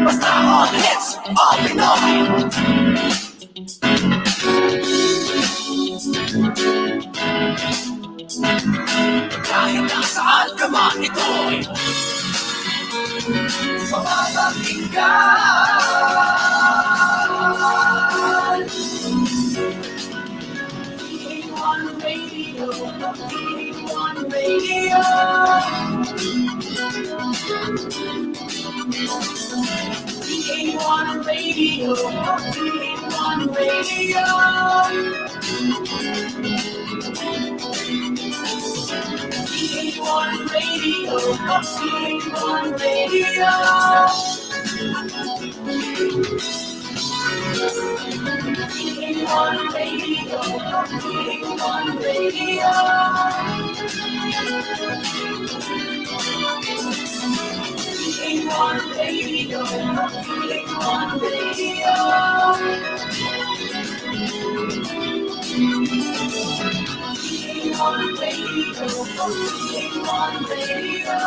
Basta all hits, all Pinoy. Kahit nasaan ka man, ito'y mapapakinggan. V1 Radio, V1 Radio. V1 Radio, V1 Radio. V1 Radio, V1 Radio. V1 Radio, V1 Radio. V1 Radio, V1 Radio. V1 Radio, V1 Radio.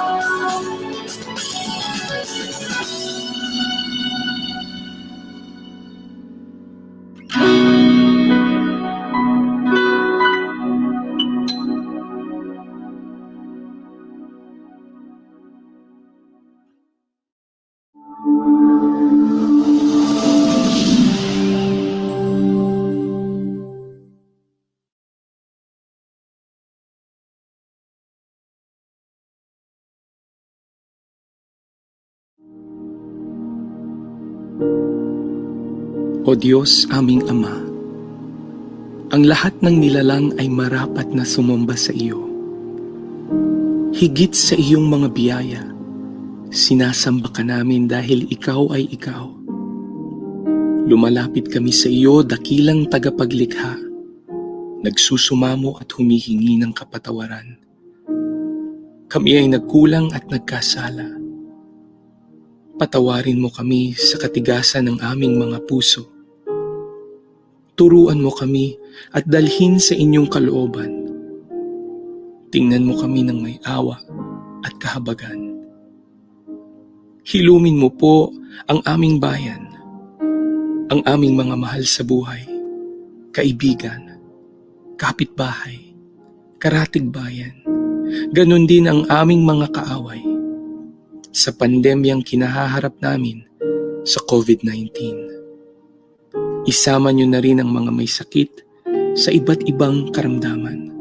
O Diyos, aming Ama, ang lahat ng nilalang ay marapat na sumamba sa iyo. Higit sa iyong mga biyaya, sinasamba ka namin dahil ikaw ay ikaw. Lumalapit kami sa iyo, dakilang tagapaglikha, nagsusumamo at humihingi ng kapatawaran. Kami ay nagkulang at nagkasala. Patawarin mo kami sa katigasan ng aming mga puso. Turuan mo kami at dalhin sa inyong kalooban. Tingnan mo kami ng may awa at kahabagan. Hilumin mo po ang aming bayan, ang aming mga mahal sa buhay, kaibigan, kapitbahay, karatigbayan, ganon din ang aming mga kaaway sa pandemyang kinahaharap namin sa COVID-19. Isama niyo na rin ang mga may sakit sa iba't ibang karamdaman.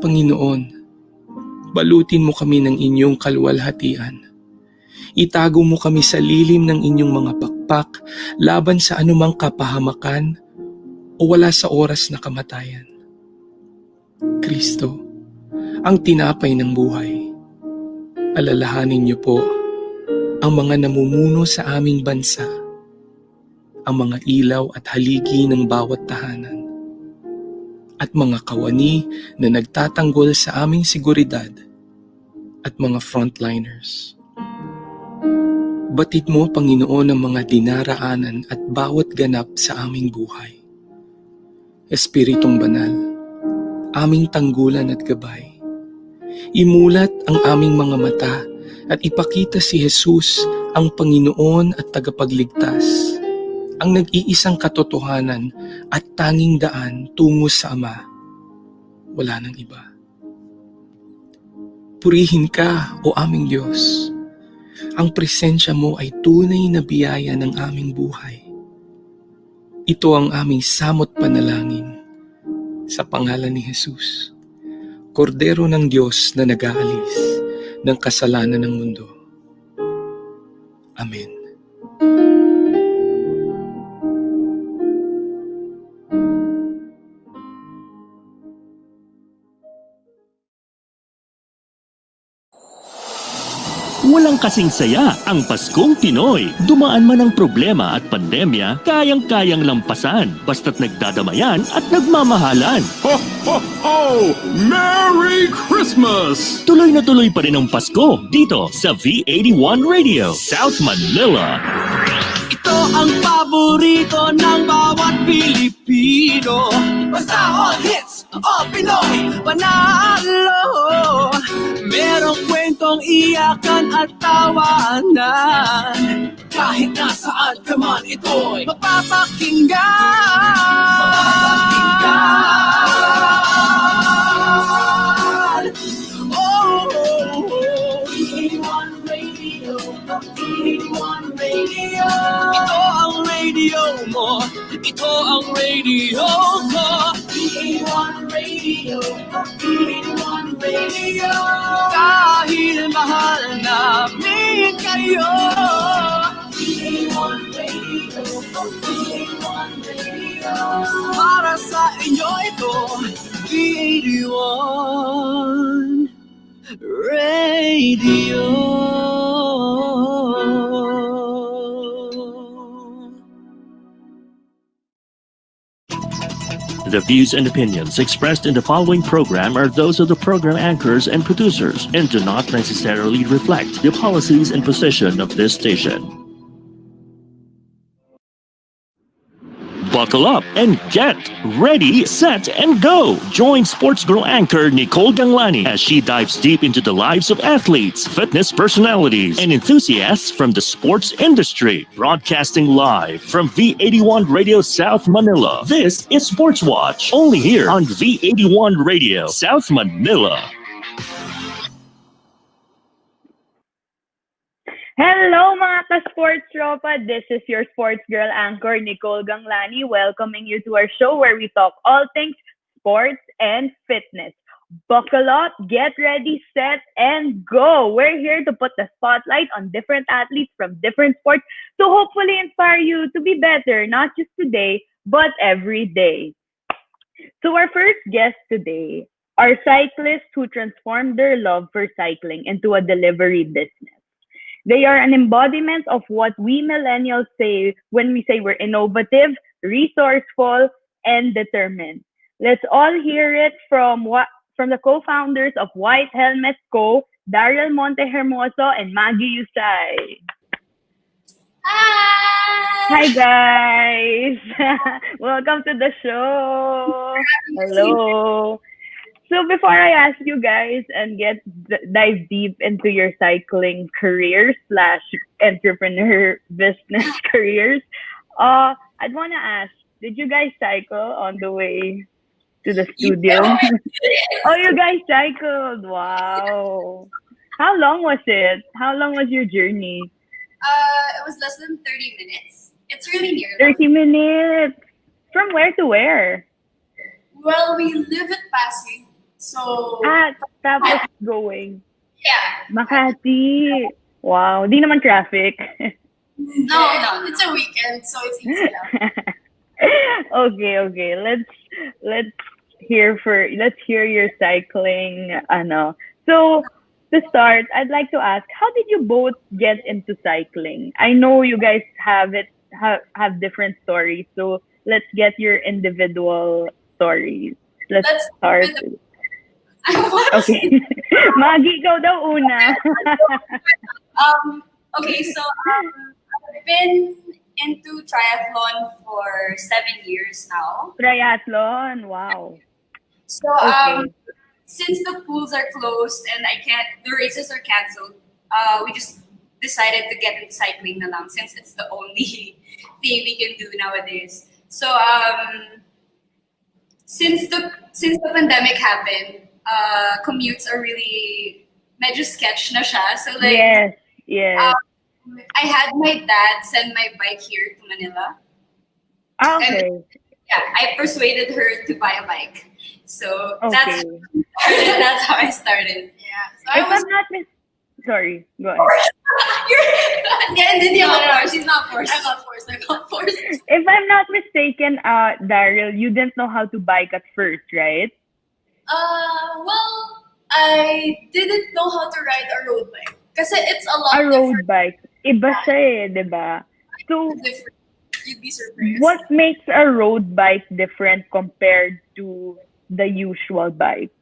Panginoon, balutin mo kami ng inyong kaluwalhatian. Itago mo kami sa lilim ng inyong mga pakpak laban sa anumang kapahamakan o wala sa oras na kamatayan. Kristo, ang tinapay ng buhay, alalahanin niyo po ang mga namumuno sa aming bansa, ang mga ilaw at haligi ng bawat tahanan, at mga kawani na nagtatanggol sa aming seguridad at mga frontliners. Batid mo, Panginoon, ang mga dinaraanan at bawat ganap sa aming buhay. Espiritong Banal, aming tanggulan at gabay, imulat ang aming mga mata at ipakita si Jesus ang Panginoon at tagapagligtas, ang nag-iisang katotohanan at tanging daan tungo sa Ama. Wala nang iba. Purihin ka, O aming Diyos. Ang presensya mo ay tunay na biyaya ng aming buhay. Ito ang aming samot panalangin sa pangalan ni Jesus, Kordero ng Diyos na nag-aalis ng kasalanan ng mundo. Amen. Walang kasing saya ang Paskong Pinoy. Dumaan man ang problema at pandemya, kayang-kayang lampasan basta't nagdadamayan at nagmamahalan. Ho, ho, ho! Merry Christmas! Tuloy na tuloy pa rin ang Pasko dito sa V81 Radio, South Manila. Ito ang paborito ng bawat Pilipino. Basta all hits, all Pinoy, panalo. Merong kwentong iyakan at tawanan. Kahit nasaan ka man, ito'y mapapakinggan. Oh, V81 Radio, V81 Radio. ito ang radio mo, ito ang radio ko. V81 Radio, V81 Radio. Dahil mahal namin kayo. V81 Radio, V81 Radio. Para sa inyo ito, V81 Radio. The views and opinions expressed in the following program are those of the program anchors and producers and do not necessarily reflect the policies and position of this station. Buckle up and get ready, set, and go. Join Sports Girl anchor Nicole Ganglani as she dives deep into the lives of athletes, fitness personalities, and enthusiasts from the sports industry. Broadcasting live from V81 Radio South Manila. This is Sportswatch, only here on V81 Radio South Manila. Hello mga ka-sports tropa! This is your sports girl anchor Nicole Ganglani welcoming you to our show where we talk all things sports and fitness. Buckle up, get ready, set, and go! We're here to put the spotlight on different athletes from different sports to hopefully inspire you to be better, not just today, but every day. So our first guest today are cyclists who transformed their love for cycling into a delivery business. They are an embodiment of what we millennials say when we say we're innovative, resourceful, and determined. Let's all hear it from the co-founders of White Helmet Co., Daryl Montehermoso and Maggie Yusay. Hi! Hi guys! Welcome to the show. Hello. So before I ask you guys and dive deep into your cycling careers / entrepreneur business careers, I'd want to ask, did you guys cycle on the way to the studio? Oh, you guys cycled! Wow. How long was it? How long was your journey? It was less than 30 minutes. It's really near. 30 minutes. From where to where? Well, we live at Pasig. So, Tapos going. yeah. Makati. Wow. Di naman traffic. No, it's a weekend, so it's easy now. Okay. Let's hear your cycling. So to start, I'd like to ask, how did you both get into cycling? I know you guys have different stories, so let's get your individual stories. Let's start. Okay. Maggie, ikaw daw una. Okay, so I've been into triathlon for 7 years now. Triathlon, wow. So Okay. since the pools are closed and the races are canceled, we just decided to get into cycling na lang since it's the only thing we can do nowadays. So since the pandemic happened, commutes are really medyo sketch na siya. So like Yes. I had my dad send my bike here to Manila. Okay. Yeah, I persuaded her to buy a bike. So Okay. that's how I started. Yeah. So I If was I'm not sorry, go ahead. Hindi ako forced. She's not forced. I'm not forced. If I'm not mistaken, Daryl, you didn't know how to bike at first, right? Well, I didn't know how to ride a road bike. Kasi it's a lot A road different. bike. Iba siya eh, di ba? So, Different. You'd be surprised. what makes a road bike different compared to the usual bike?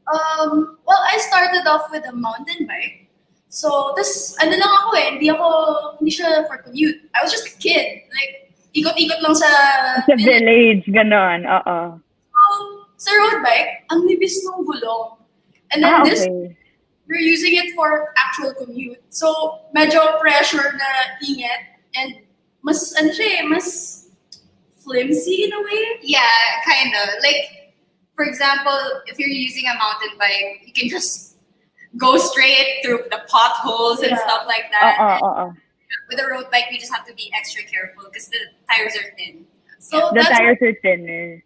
Well, I started off with a mountain bike. So, this, ano lang ako eh, hindi siya for commute. I was just a kid. Like, ikot-ikot lang sa Sa village, ganon. Oo. sa road bike, ang nibis ng gulong. And then this, Okay. we're using it for actual commute. So, medyo pressure na inget and mas, ano siya eh, mas flimsy in a way. Yeah, kind of. Like, for example, if you're using a mountain bike, you can just go straight through the potholes and Yeah. stuff like that. Oo. With a road bike, we just have to be extra careful because the tires are thin. So, The that's tires are thinner.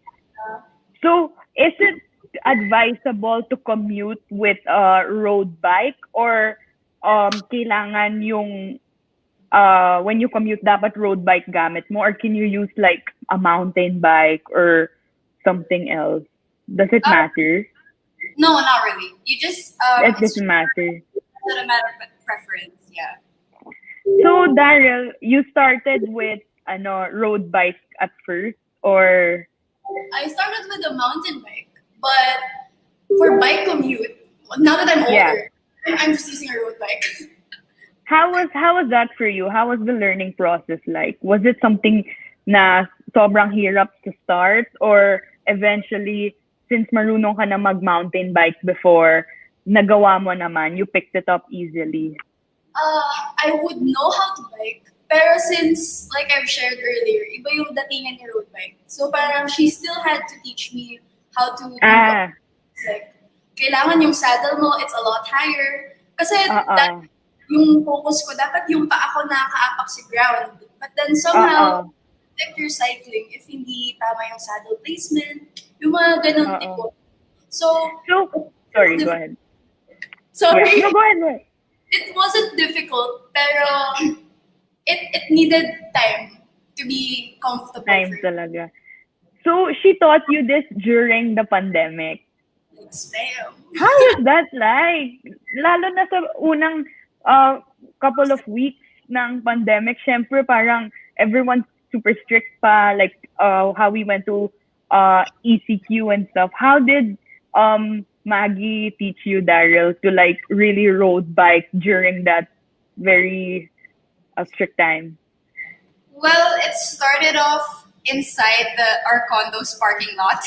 So, is it advisable to commute with a road bike or kailangan yung when you commute dapat road bike gamit mo or can you use like a mountain bike or something else? Does it matter? No, not really. You just It it's doesn't matter. a matter of preference. Yeah. So, Daryl, you started with road bike at first or I started with a mountain bike, but for bike commute, now that I'm older, I'm just using a road bike. how was that for you? How was the learning process like? Was it something na sobrang hirap to start or eventually since marunong ka na mag-mountain bike before, nagawa mo naman, you picked it up easily? I would know how to bike, pero since, like I've shared earlier, iba yung datingan ni road bike. So parang she still had to teach me how to do it. Like, kailangan yung saddle mo, it's a lot higher. Kasi yung focus ko, dapat yung paa ko nakaapak sa ground. But then somehow, affect your cycling if hindi tama yung saddle placement, yung mga ganun tipo. So, sorry, go ahead. Sorry. Yeah. No, go ahead. It wasn't difficult, pero it needed time to be comfortable. Time for talaga. So, she taught you this during the pandemic. Spam. How was that like? Lalo na sa unang couple of weeks ng pandemic, syempre parang everyone's super strict pa, like how we went to ECQ and stuff. How did Maggie teach you, Daryl, to like really road bike during that very strict time? Well, it started off inside our condo's parking lot.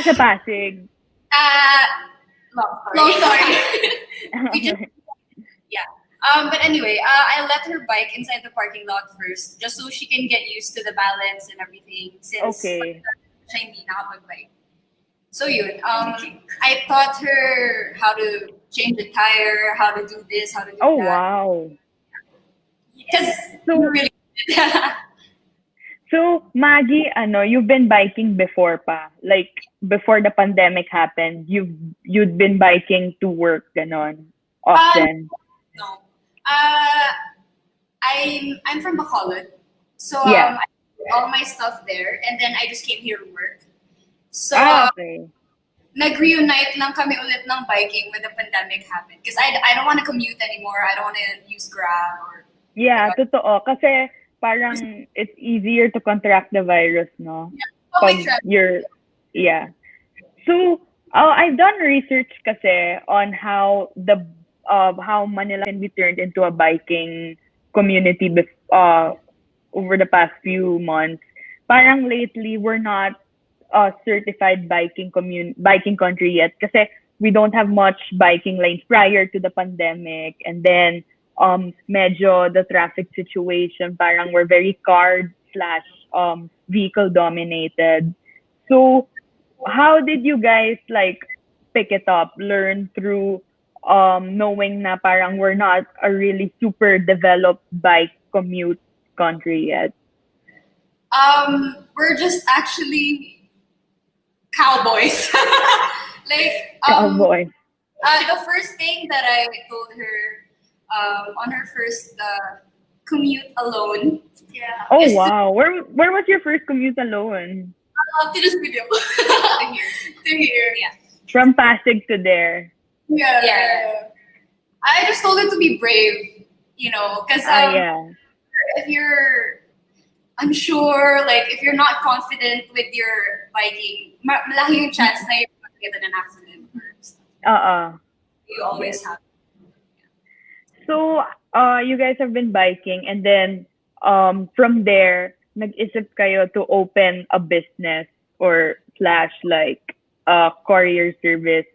Sa Pasig. Long story. We just, yeah. But anyway, I let her bike inside the parking lot first, just so she can get used to the balance and everything. Since siya hindi nakapag-bike. So yun, I taught her how to change the tire, how to do this, how to do that. Oh, wow. Because really So, Maggie, you've been biking before pa. Like, before the pandemic happened, you'd been biking to work, ganon, often. No. I'm from Bacolod. So, Yeah. I did all my stuff there, and then I just came here to work. So, Okay. nag-reunite lang kami ulit ng biking when the pandemic happened. Because I don't want to commute anymore. I don't want to use Grab or... Yeah, totoo. Kasi parang it's easier to contract the virus, no? Public Pag transport. So, I've done research kasi on how how Manila can be turned into a biking community over the past few months. Parang lately, we're not a certified biking country yet kasi we don't have much biking lanes prior to the pandemic, and then medyo the traffic situation, parang we're very car/vehicle dominated. So how did you guys like pick it up, learn through knowing na parang we're not a really super developed bike commute country yet? We're just actually cowboys. Like, Cowboy. the first thing that I told her on her first commute alone. Yeah. Oh wow. Where was your first commute alone? To the studio. To here. To here. Yeah. From Pasig to there. Yeah. Yeah. I just told her to be brave, because if you're unsure, like if you're not confident with your biking, malaki yung chance na you're going to get in an accident or stuff. You always have. So, you guys have been biking, and then from there, nag-isip kayo to open a business or / like courier service.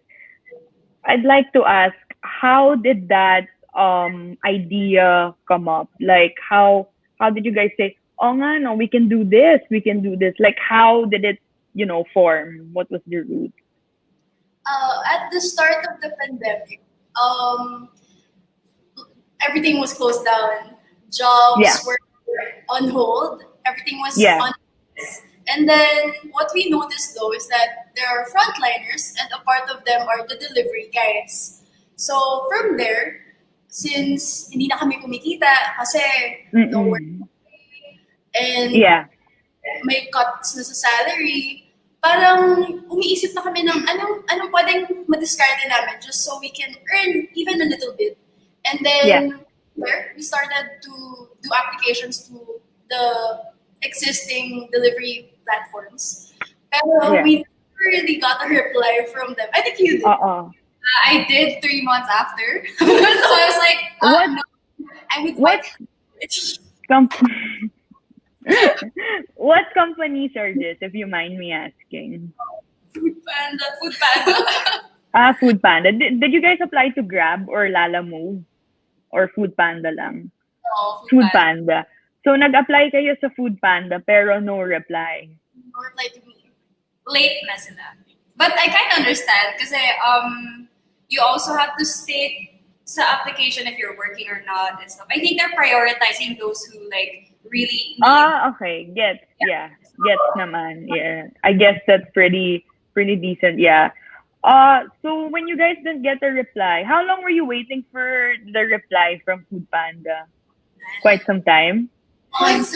I'd like to ask, how did that idea come up? Like, how did you guys say, oh nga, no, we can do this, Like, how did it, form? What was the root? At the start of the pandemic, everything was closed down. Jobs were on hold. Everything was on pause. And then what we noticed though is that there are frontliners, and a part of them are the delivery guys. So from there, since hindi na kami kumikita kasi no work and may cuts na sa salary, parang umiisip na kami ng anong pwedeng madiskarte namin just so we can earn even a little bit. And then we started to do applications to the existing delivery platforms. Pero we never really got a reply from them. I think you did. I did 3 months after. So I was like, no, I would What companies are this, if you mind me asking? Food Panda. Food Panda. Did you guys apply to Grab or Lalamove? Or Food Panda lang? No, Food Panda. So, nag-apply kayo sa Food Panda pero no reply. No reply to me. Late na sila. But I kind of understand kasi you also have to state sa application if you're working or not and stuff. I think they're prioritizing those who like really need. Okay. Gets naman. Yeah. I guess that's pretty decent. Yeah. So when you guys didn't get a reply, how long were you waiting for the reply from Food Panda? Quite some time? Months.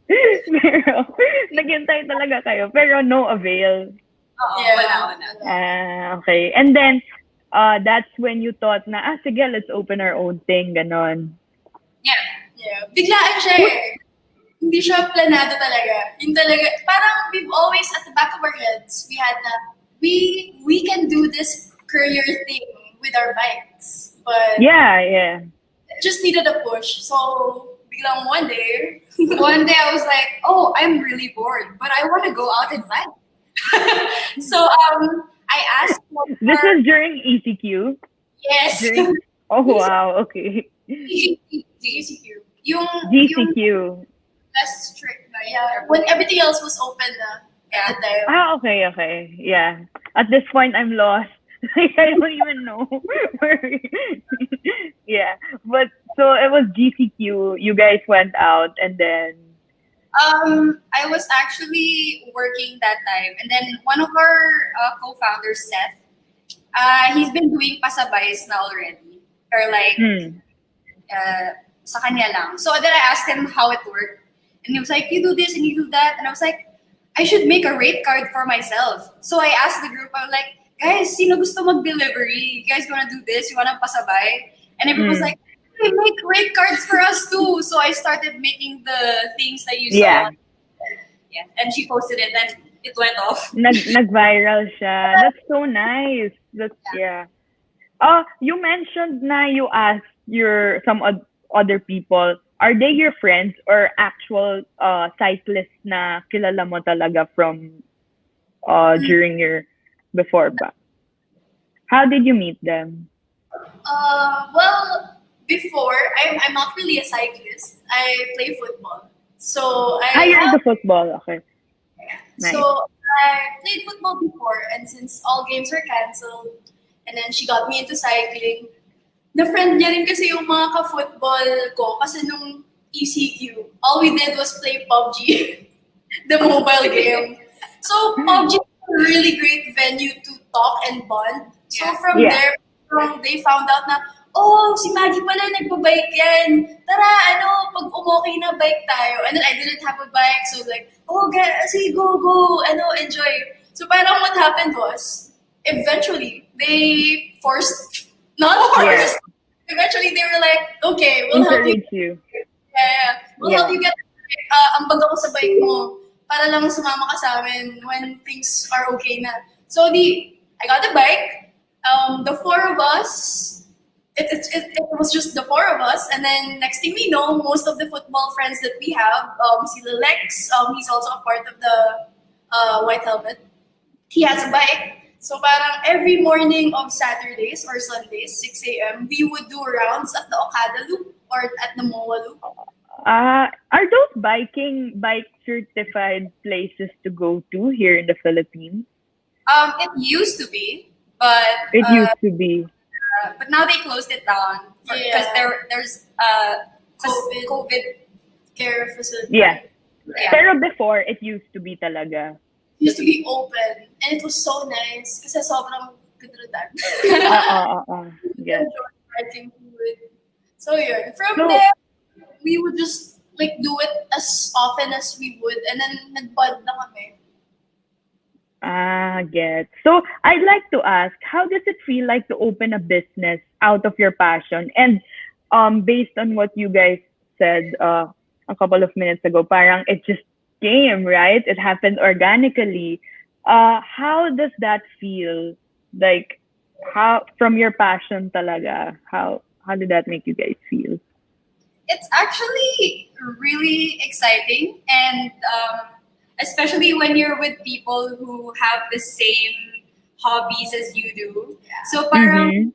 Pero, naghintay talaga kayo. Pero no avail. Wala. Okay. And then, that's when you thought na, sige, let's open our own thing, ganon. Yeah. Biglaan siya eh. Hindi siya planado talaga. Yung talaga, parang we've always, at the back of our heads, we had na, we can do this courier thing with our bikes. But yeah. it just needed a push. So, biglang one day I was like, oh, I'm really bored, but I want to go out and bike. So I asked This was during ECQ? Yes. Oh, wow. Okay. GCQ. GCQ. Less strict na, yeah. When everything else was open na at the time. Okay. Yeah. At this point, I'm lost. Like, I don't even know where. Yeah. But, so it was GCQ. You guys went out and then... I was actually working that time. And then one of our co-founders, Seth, he's been doing pasabays na already. Or like, sa kanya lang. So then I asked him how it worked. And he was like, you do this and you do that. And I was like, I should make a rate card for myself. So I asked the group, I was like, guys, sino gusto mag-delivery? You guys wanna do this? You wanna pasabay? And everyone was like, hey, make rate cards for us too. So I started making the things that you saw. Yeah. And she posted it and it went off. Nag-viral siya. That's so nice. You mentioned na you asked some other people, are they your friends or actual cyclists na kilala mo talaga from during your before ba? How did you meet them? Well, before, I'm not really a cyclist. I play football. So you're into football, okay. Yeah. Nice. So I played football before, and since all games were cancelled, and then she got me into cycling. Na-friend niya rin kasi yung mga ka-football ko kasi nung ECQ, all we did was play PUBG, the mobile game. So PUBG is a really great venue to talk and bond. So from there, they found out na, oh, si Maggie pala nagbabike yan. Tara, pag umokay na bike tayo. And then I didn't have a bike, so like, oh, sige, go, enjoy. So parang what happened was, eventually they not forced. Eventually they were like, okay, we'll help you. Encourage you. Yeah. We'll help you get ambag ako sa bike mo para lang sumama ka sa amin when things are okay na. So I got the bike. The four of us, it was just the four of us, and then next thing we know, most of the football friends that we have, si Lex, he's also a part of the White Helmet. He has a bike. So parang every morning of Saturdays or Sundays, 6 a.m., we would do rounds at the Okada Loop or at the MOA Loop. Are those bike certified places to go to here in the Philippines? It used to be, but It used to be. But now they closed it down because there's COVID care facility. Yeah. Pero before, it used to be talaga. It used to be open, and it was so nice kasi sobrang ganda. Yes. So yeah, from there, we would just like do it as often as we would, and then nag-bond na kami. Get. So I'd like to ask, how does it feel like to open a business out of your passion? And based on what you guys said a couple of minutes ago, parang it just came, right? It happened organically. How does that feel? Like, how from your passion talaga? How did that make you guys feel? It's actually really exciting, and especially when you're with people who have the same hobbies as you do. So parang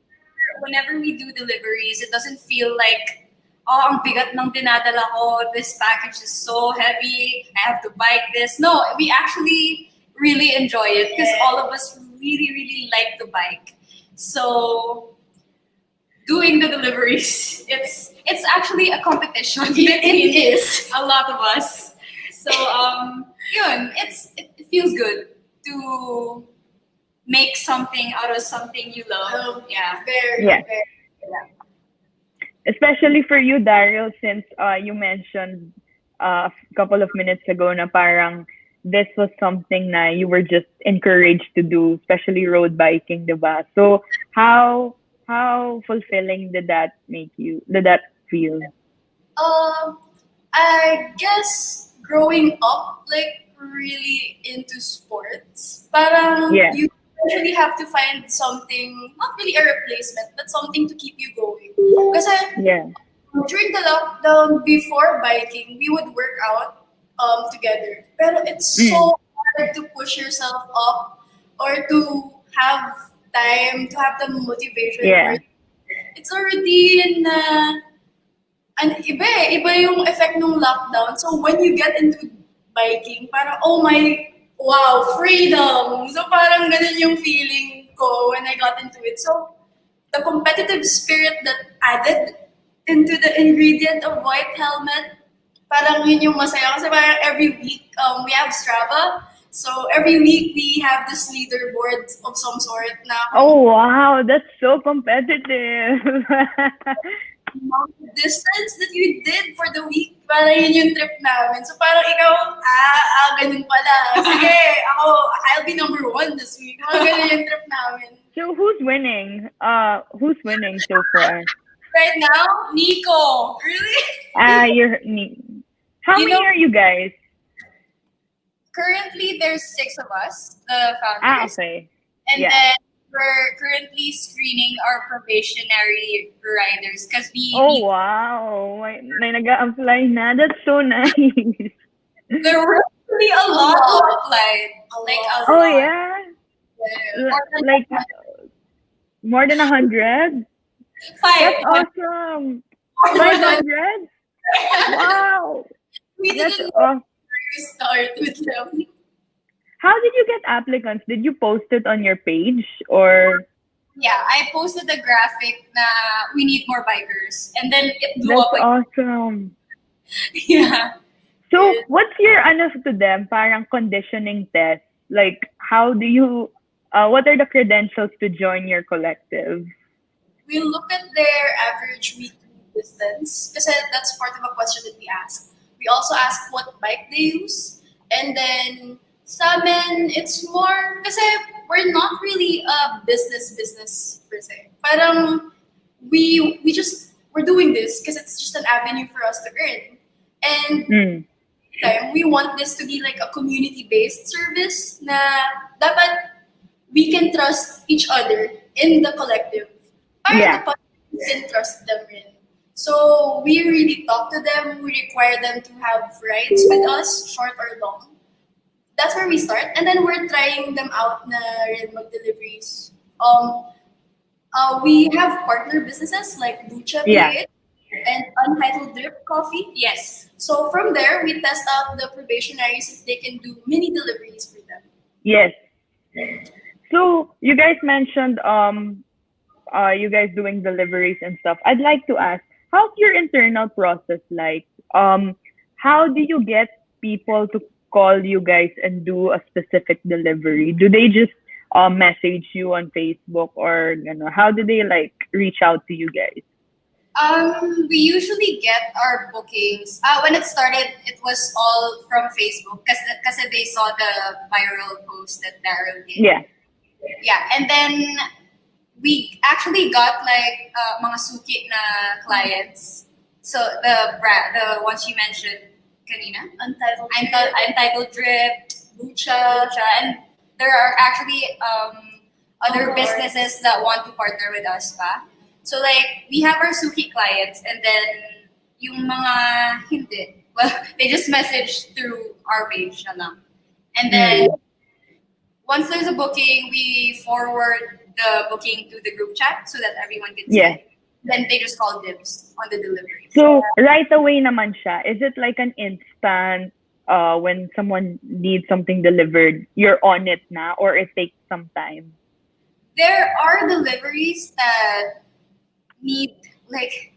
whenever we do deliveries, it doesn't feel like, oh, ang bigat ng dinadala ko, this package is so heavy, I have to bike this. No, we actually really enjoy it because all of us really, really like the bike. So doing the deliveries, it's actually a competition. It is. A lot of us. So yun, it feels good to make something out of something you love. Very. Especially for you, Daryl, since you mentioned a couple of minutes ago na parang this was something na you were just encouraged to do, especially road biking, diba? So how fulfilling did that feel? I guess growing up, like really into sports, parang you actually have to find something, not really a replacement, but something to keep you going. Kasi during the lockdown, before biking, we would work out together. Pero it's so hard to push yourself up or to have time, to have the motivation for it. It's a routine and iba yung effect ng lockdown. So when you get into biking, parang, oh my, wow, freedom! So parang ganun yung feeling ko when I got into it. So the competitive spirit that added into the ingredient of White Helmet, parang yun yung masaya. Kasi parang every week, we have Strava. So every week, we have this leaderboard of some sort na... Oh, wow! That's so competitive! Distance that you did for the week, parang yun yung trip namin. So parang ikaw, ganun pala. Sige, I'll be number 1 this week. Ganun yung trip namin. So who's winning? Who's winning so far? Right now, Nico. Really? How many are you guys? Currently, there's 6 of us, the founders. Okay. And then we're currently screening our probationary riders because we... Oh, wow. May nag-a-apply na. That's so nice. There were really a lot who applied. Like a lot. Oh, yeah? Like, more than 100? 5. That's awesome. 500? Wow. We That's didn't awesome. start with them. How did you get applicants? Did you post it on your page or? Yeah, I posted a graphic na we need more bikers, and then it blew up. That's awesome. Yeah. So what's your to them? Parang conditioning test. Like, how do you? What are the credentials to join your collective? We look at their average weekly distance because that's part of a question that we ask. We also ask what bike they use, and then sa amin, it's more, kasi we're not really a business per se. Parang we're doing this because it's just an avenue for us to earn. And we want this to be like a community-based service na dapat we can trust each other in the collective. The public can trust them in. So we really talk to them. We require them to have rides with us, short or long. That's where we start. And then we're trying them out na rin mag-deliveries. We have partner businesses like Ducha and Untitled Coffee. Yes. So from there, we test out the probationaries if they can do mini deliveries for them. Yes. So you guys mentioned you guys doing deliveries and stuff. I'd like to ask, how's your internal process like? How do you get people to call you guys and do a specific delivery? Do they just message you on Facebook, or how do they like reach out to you guys? We usually get our bookings. When it started, it was all from Facebook because they saw the viral post that Daryl did. Yeah. Yeah, and then we actually got like mga suki na clients. So the ones you mentioned, kanina, Untitled Drip, Lucha, and there are actually other businesses that want to partner with us pa. So like we have our suki clients, and then yung mga hindi, well, they just message through our page na lang. And then once there's a booking, we forward the booking to the group chat so that everyone can see it. Then they just call dibs on the delivery. So right away naman siya. Is it like an instant when someone needs something delivered, you're on it na, or it takes some time? There are deliveries that need like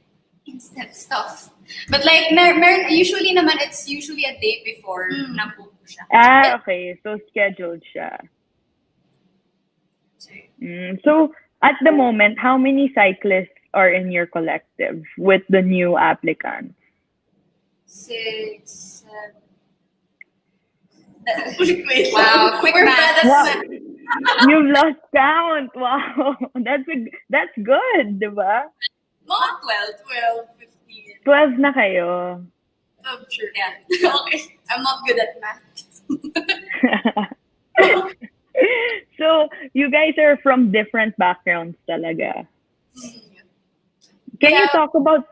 instant stuff. But like usually naman it's usually a day before na book siya. Okay. So scheduled siya. So at the moment, how many cyclists are in your collective with the new applicants? 6, 7. Wow, quick math. Wow. You've lost count. Wow. That's good, diba? Mga 12, 15. 12 na kayo. Sure. Yeah. Okay. I'm not good at math. So, you guys are from different backgrounds talaga. Can you talk about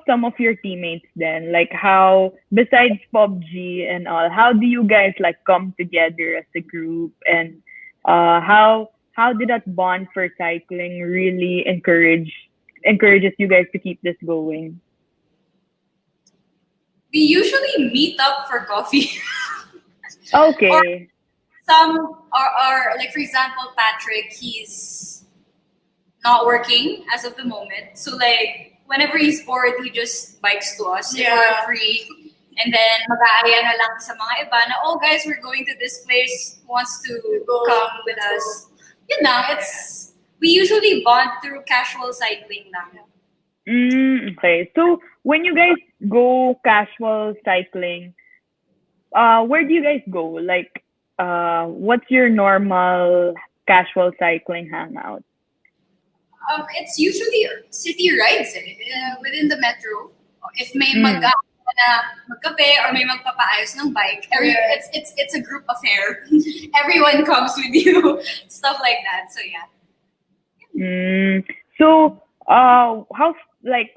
some of your teammates then? Like how, besides PUBG and all, how do you guys like come together as a group? And how did that bond for cycling really encourages you guys to keep this going? We usually meet up for coffee. Okay. Or some are like, for example, Patrick, he's not working as of the moment. So like whenever he's bored, he just bikes to us if we're free. And then mag-aaya na lang sa mga iba na, oh guys, we're going to this place, who wants to come with us. Yun lang, we usually bond through casual cycling lang. Okay. So when you guys go casual cycling, where do you guys go? Like, what's your normal casual cycling hangout? It's usually city rides within the metro. If may magkape or may magpapaayos ng bike, it's a group affair. Everyone comes with you, stuff like that. So yeah. So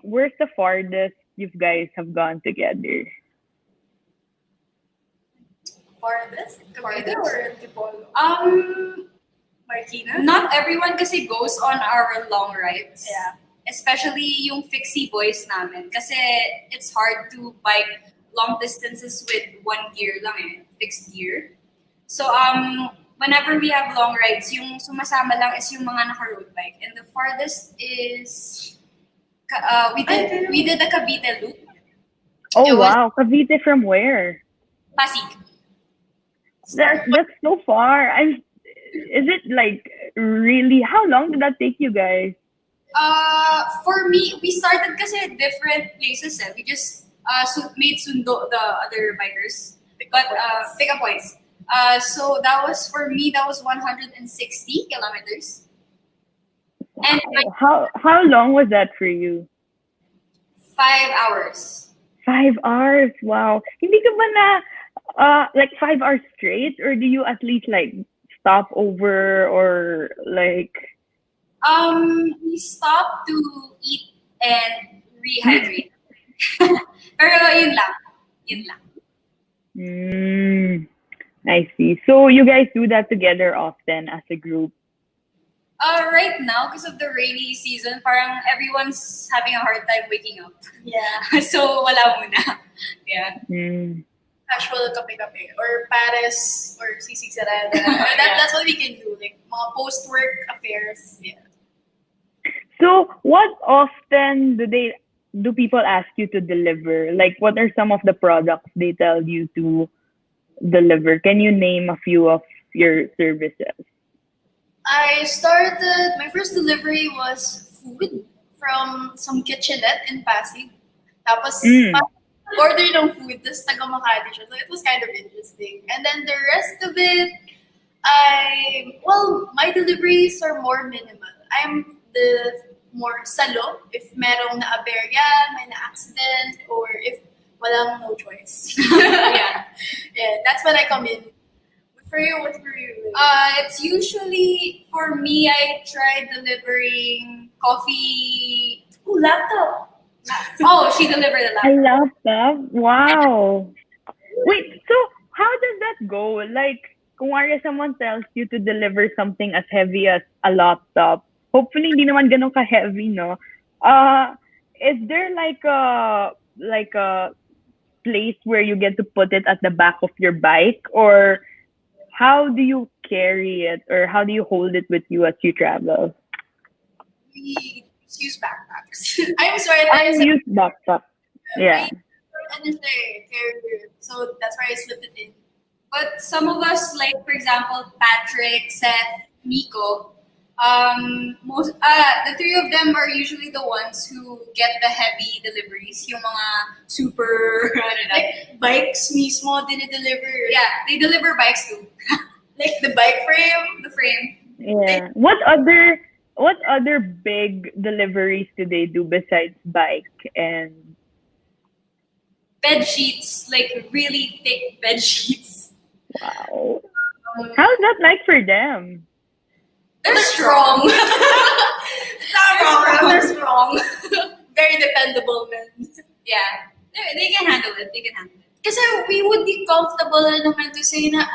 where's the farthest you guys have gone together? Farthest or Antipolo? Marikina? Not everyone kasi goes on our long rides. Yeah. Especially yung fixie boys namin. Kasi it's hard to bike long distances with one gear lang fixed gear. So whenever we have long rides, yung sumasama lang is yung mga naka-road bike. And the farthest is we did the Cavite loop. Oh wow, Cavite from where? Pasig. That's so far. Is it like really? How long did that take you guys? For me, we started kasi at different places. We just made sundo the other bikers, but pick up points. So that was, for me, that was 160 kilometers. And How long was that for you? 5 hours. 5 hours. Wow. Hindi ka ba na like 5 hours straight, or do you at least like stop over or like? We stopped to eat and rehydrate. Pero yun lang. Yun lang. I see. So you guys do that together often as a group? Right now, because of the rainy season, parang everyone's having a hard time waking up. Yeah. So wala muna. Yeah. Casual kape-kape or pares or sisig sarada. That's what we can do. Like mga post-work affairs. Yeah. So what often do people ask you to deliver? Like, what are some of the products they tell you to deliver? Can you name a few of your services? My first delivery was food from some kitchenette in Pasig. Tapos, order ng food, tapos taga Makati siya. So it was kind of interesting. And then the rest of it, my deliveries are more minimal. I'm the more salo if merong na-aberya, may na-accident, or if walang no choice. Yeah, that's when I come in. For you, what for you? It's usually, for me, I try delivering coffee. Ooh, laptop. Oh, she delivered a laptop. A laptop? Wow. Wait, so how does that go? Like, kung someone tells you to deliver something as heavy as a laptop, hopefully hindi naman ganun ka-heavy, no? Is there like a place where you get to put it at the back of your bike, or how do you carry it, or how do you hold it with you as you travel? We use backpacks. I'm sorry. I use backpack. Yeah. Carrier, so that's why I slip it in. But some of us, like for example, Patrick, Seth, Nico, the three of them are usually the ones who get the heavy deliveries. Yung mga super, like bikes mismo, deliver. Yeah, they deliver bikes too. Like the bike frame, the frame. Yeah. What other big deliveries do they do besides bike and bed sheets? Like really thick bed sheets. Wow. How's that like for them? They're strong. They're strong. Very dependable men. Yeah. They can handle it. Kasi we would be comfortable naman to say na,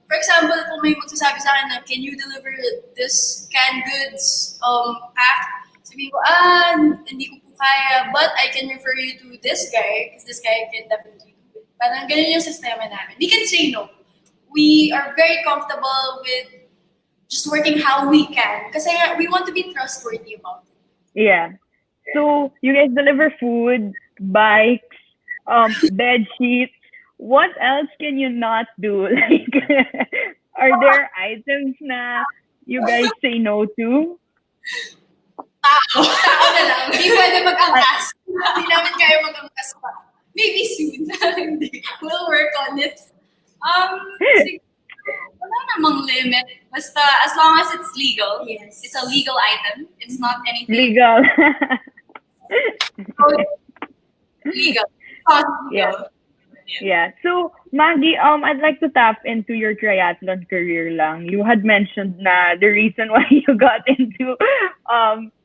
for example, kung may magsasabi sa akin na, can you deliver this canned goods pack? Sabi ko, hindi ko po kaya, but I can refer you to this guy, because this guy can definitely do it. Parang ganyan yung sistema namin. We can say no. We are very comfortable with just working how we can. Kasi we want to be trustworthy about it. Yeah. So, you guys deliver food, bikes, bed sheets. What else can you not do? Like, are there items na you guys say no to? Tao na lang. Hindi pwede mag-angkas. Hindi namin kaya mag-angkas pa. Maybe soon. We'll work on it. Wala namang limit. Basta, as long as it's legal. Yes. It's a legal item. It's not anything. Legal. Legal. Yeah. Yeah. So, Maggie, I'd like to tap into your triathlon career lang. You had mentioned na the reason why you got into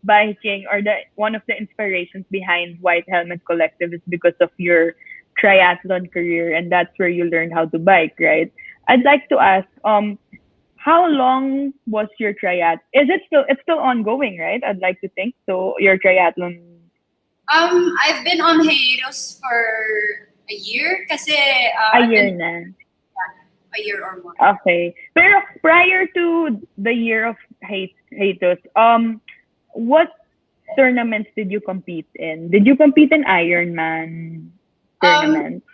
biking, or one of the inspirations behind White Helmet Collective, is because of your triathlon career, and that's where you learned how to bike, right? I'd like to ask, how long was your triathlon? It's still ongoing, right? I'd like to think so. Your triathlon. I've been on hiatus for a year kasi a year na. A year or more. Okay. Pero prior to the year of hiatus, what tournaments did you compete in? Did you compete in Ironman tournaments?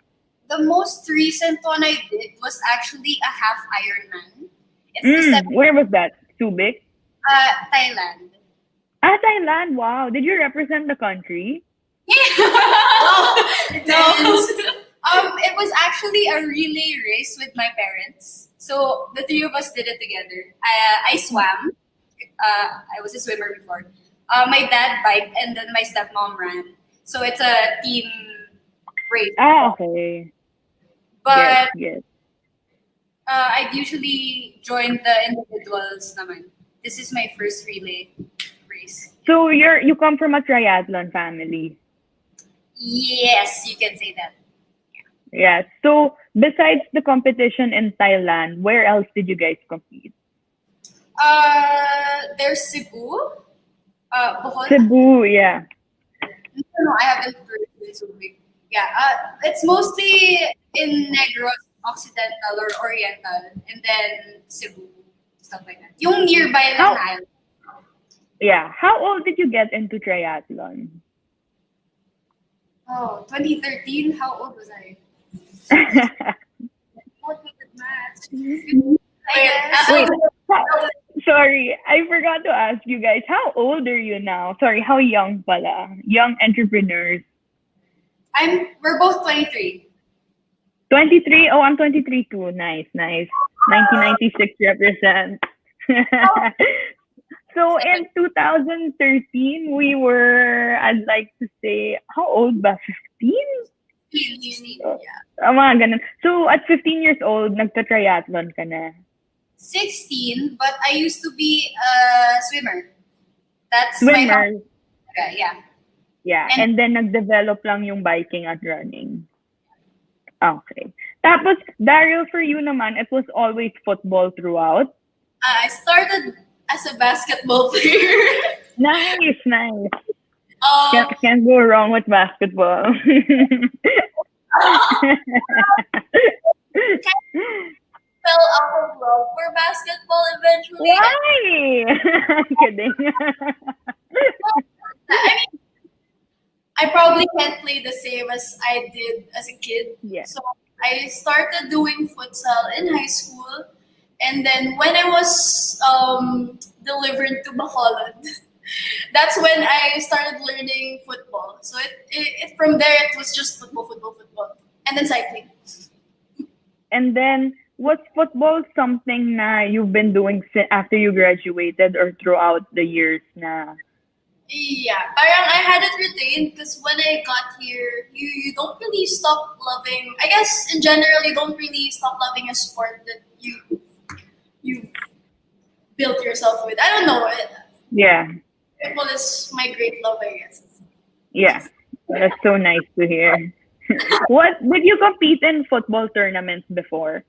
The most recent one I did was actually a half Ironman. It's where was that? Subic? Thailand. Thailand. Wow. Did you represent the country? Yeah. No. It was actually a relay race with my parents. So the three of us did it together. I swam. I was a swimmer before. My dad biked, and then my stepmom ran. So it's a team race. Okay. But Yes. I'd usually join the individuals naman. This is my first relay race. So you come from a triathlon family. Yes, you can say that. Yeah. So besides the competition in Thailand, where else did you guys compete? There's Cebu. Bohol. Cebu, yeah. No, I haven't been so big. Yeah, it's mostly in Negros, Occidental or Oriental, and then Cebu, stuff like that. Yung nearby lang na island. Yeah. How old did you get into triathlon? Oh, 2013. How old was I? What was it, match? Wait, sorry, I forgot to ask you guys, how old are you now? Sorry, how young pala? Young entrepreneurs. We're both 23. 23? Oh, I'm 23 too. Nice. 1996 represent. So in 2013, we were, I'd like to say, how old ba? 15? 16, Oh, yeah. mga ganun. So at 15 years old, nagta-triathlon ka na. 16, but I used to be a swimmer. That's my Swimmer. yeah. Yeah, and then nag-develop lang yung biking at running. Okay. Tapos, Daryl, for you naman, it was always football throughout. I started as a basketball player. Nice. Can't go wrong with basketball. Fell out of love for basketball eventually. Why? I'm kidding. I mean, I probably can't play the same as I did as a kid. Yeah. So I started doing futsal in high school. And then when I was delivered to Bacolod, that's when I started learning football. So it from there, it was just football. And then cycling. And then, was football something na you've been doing after you graduated or throughout the years na? Yeah, parang I had it retained because when I got here, you don't really stop loving. I guess in general, you don't really stop loving a sport that you built yourself with. I don't know. Yeah. Football is my great love, I guess. Yeah. That's so nice to hear. What did you compete in football tournaments before?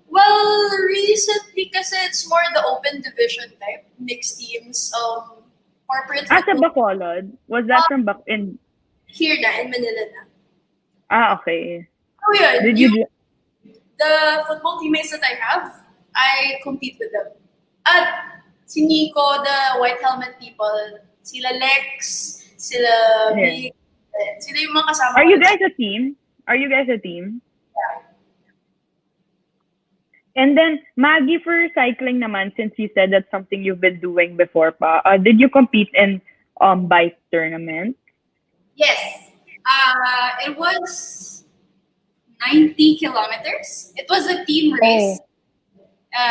Well, recently, kasi it's more the open division type, mixed teams, corporate Sa football. Bacolod? Was that from in? Here na, in Manila na. Okay. Oh yeah, Did you? the football teammates that I have, I compete with them. At si Nico, the white helmet people, sila Lex, sila Big, sila yung mga kasama. Are you guys a team? Yeah. And then, Maggie, for cycling naman, since you said that's something you've been doing before pa, did you compete in bike tournaments? Yes. It was 90 kilometers. It was a team race.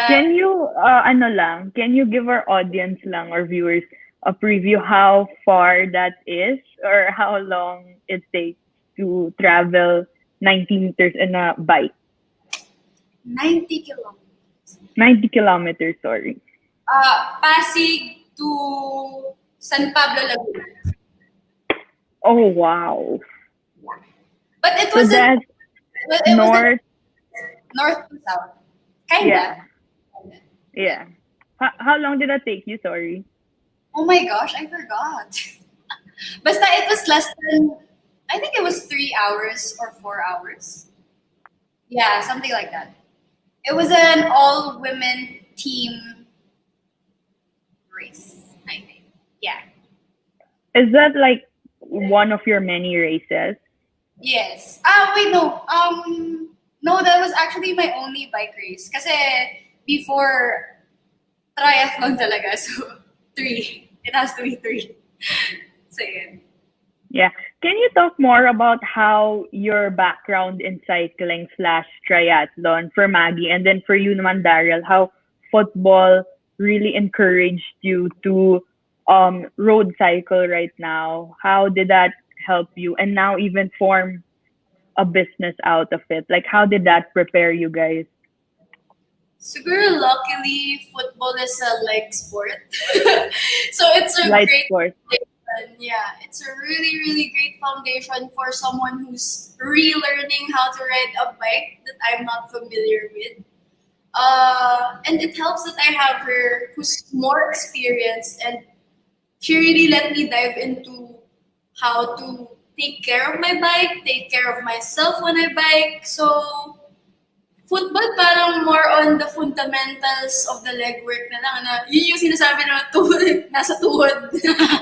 Can you give our audience lang or viewers a preview how far that is or how long it takes to travel 90 meters in a bike? 90 kilometers. 90 kilometers, sorry. Pasig to San Pablo, Laguna. Oh, wow. But it So was that's north. North to south. Kinda. Yeah. How long did that take you? Sorry. Oh my gosh, I forgot. Basta it was less than, I think it was 3 hours or 4 hours. Yeah, something like that. It was an all-women team race, I think. Yeah. Is that like one of your many races? Yes. Wait, no. No, that was actually my only bike race. Kasi before triathlon talaga, so 3. It has to be 3. So, yeah. Yeah. Can you talk more about how your background in cycling slash triathlon for Maggie, and then for you naman, Daryl, how football really encouraged you to road cycle right now? How did that help you? And now even form a business out of it? Like, how did that prepare you guys? Siguro luckily, football is a leg sport. So it's a Light great sport. foundation. Yeah, it's a really, really great foundation for someone who's relearning how to ride a bike that I'm not familiar with. And it helps that I have her who's more experienced, and she really let me dive into how to take care of my bike, take care of myself when I bike. So football parang more on the fundamentals of the legwork na lang na yun yung sinasabi na tuhod, nasa tuhod.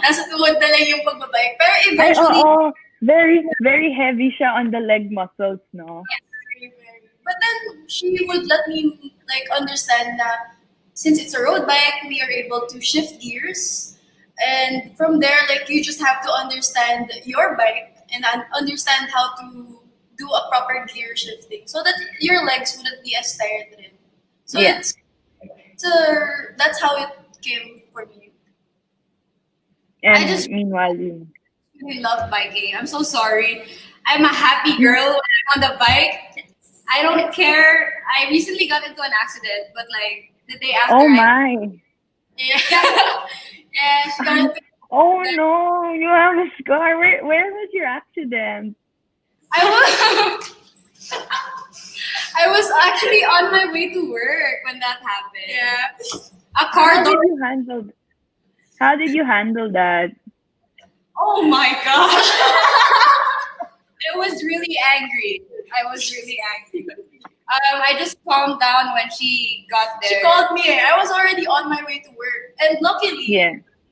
Nasa tuhod na lang yung pagbabike. Pero Ay, eventually, oo. Very, very heavy siya on the leg muscles, no? yes, very, very. But then she would let me like understand that since it's a road bike, we are able to shift gears. And from there, like you just have to understand your bike and understand how to do a proper gear shifting so that your legs wouldn't be as tired rin. So Yeah. that's how it came for me. And I just meanwhile, you. really love biking. I'm so sorry. I'm a happy girl when I'm on the bike. I don't care. I recently got into an accident, but like the day after, Oh my. Yeah. Yeah, she got into Oh no, you have a scar. Where was your accident? I was I was actually on my way to work when that happened. yeah. A car How did door. you handle? How did you handle that? Oh my gosh. I was really angry. I was really angry. I just calmed down when she got there. She called me. I was already on my way to work. And luckily, Yeah.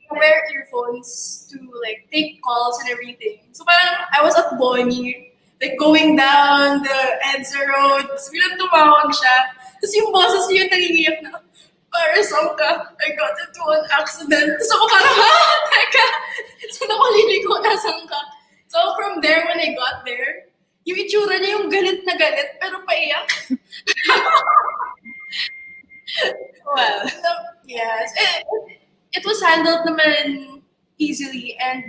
I wear earphones to like take calls and everything. So parang I was at Bonnie, like going down the EDSA road. Tapos bilang tumawag siya. Tapos yung boses niya nangingiyak na, para saan ka? I got into an accident. Tapos ako parang, teka, saan ako liligo? Nasaan ka? So from there, when I got there, yung itsura niya yung galit na galit, pero paiyak. Well, So, yes, it was handled naman easily, and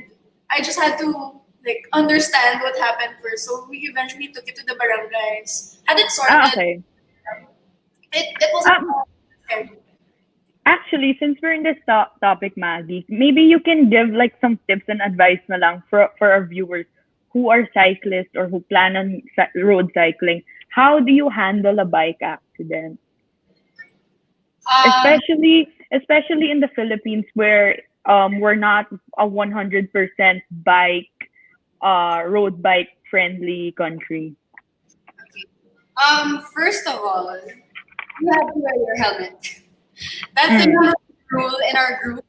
I just had to like understand what happened first. So we eventually took it to the barangays. Had it sorted. Ah, okay. It was scary. Actually, since we're in this topic, Maggie, maybe you can give like some tips and advice na lang for our viewers who are cyclists or who plan on road cycling. How do you handle a bike accident? Especially in the Philippines, where we're not a 100% road bike friendly country. first of all, you have to wear your helmet. That's the number one rule in our group.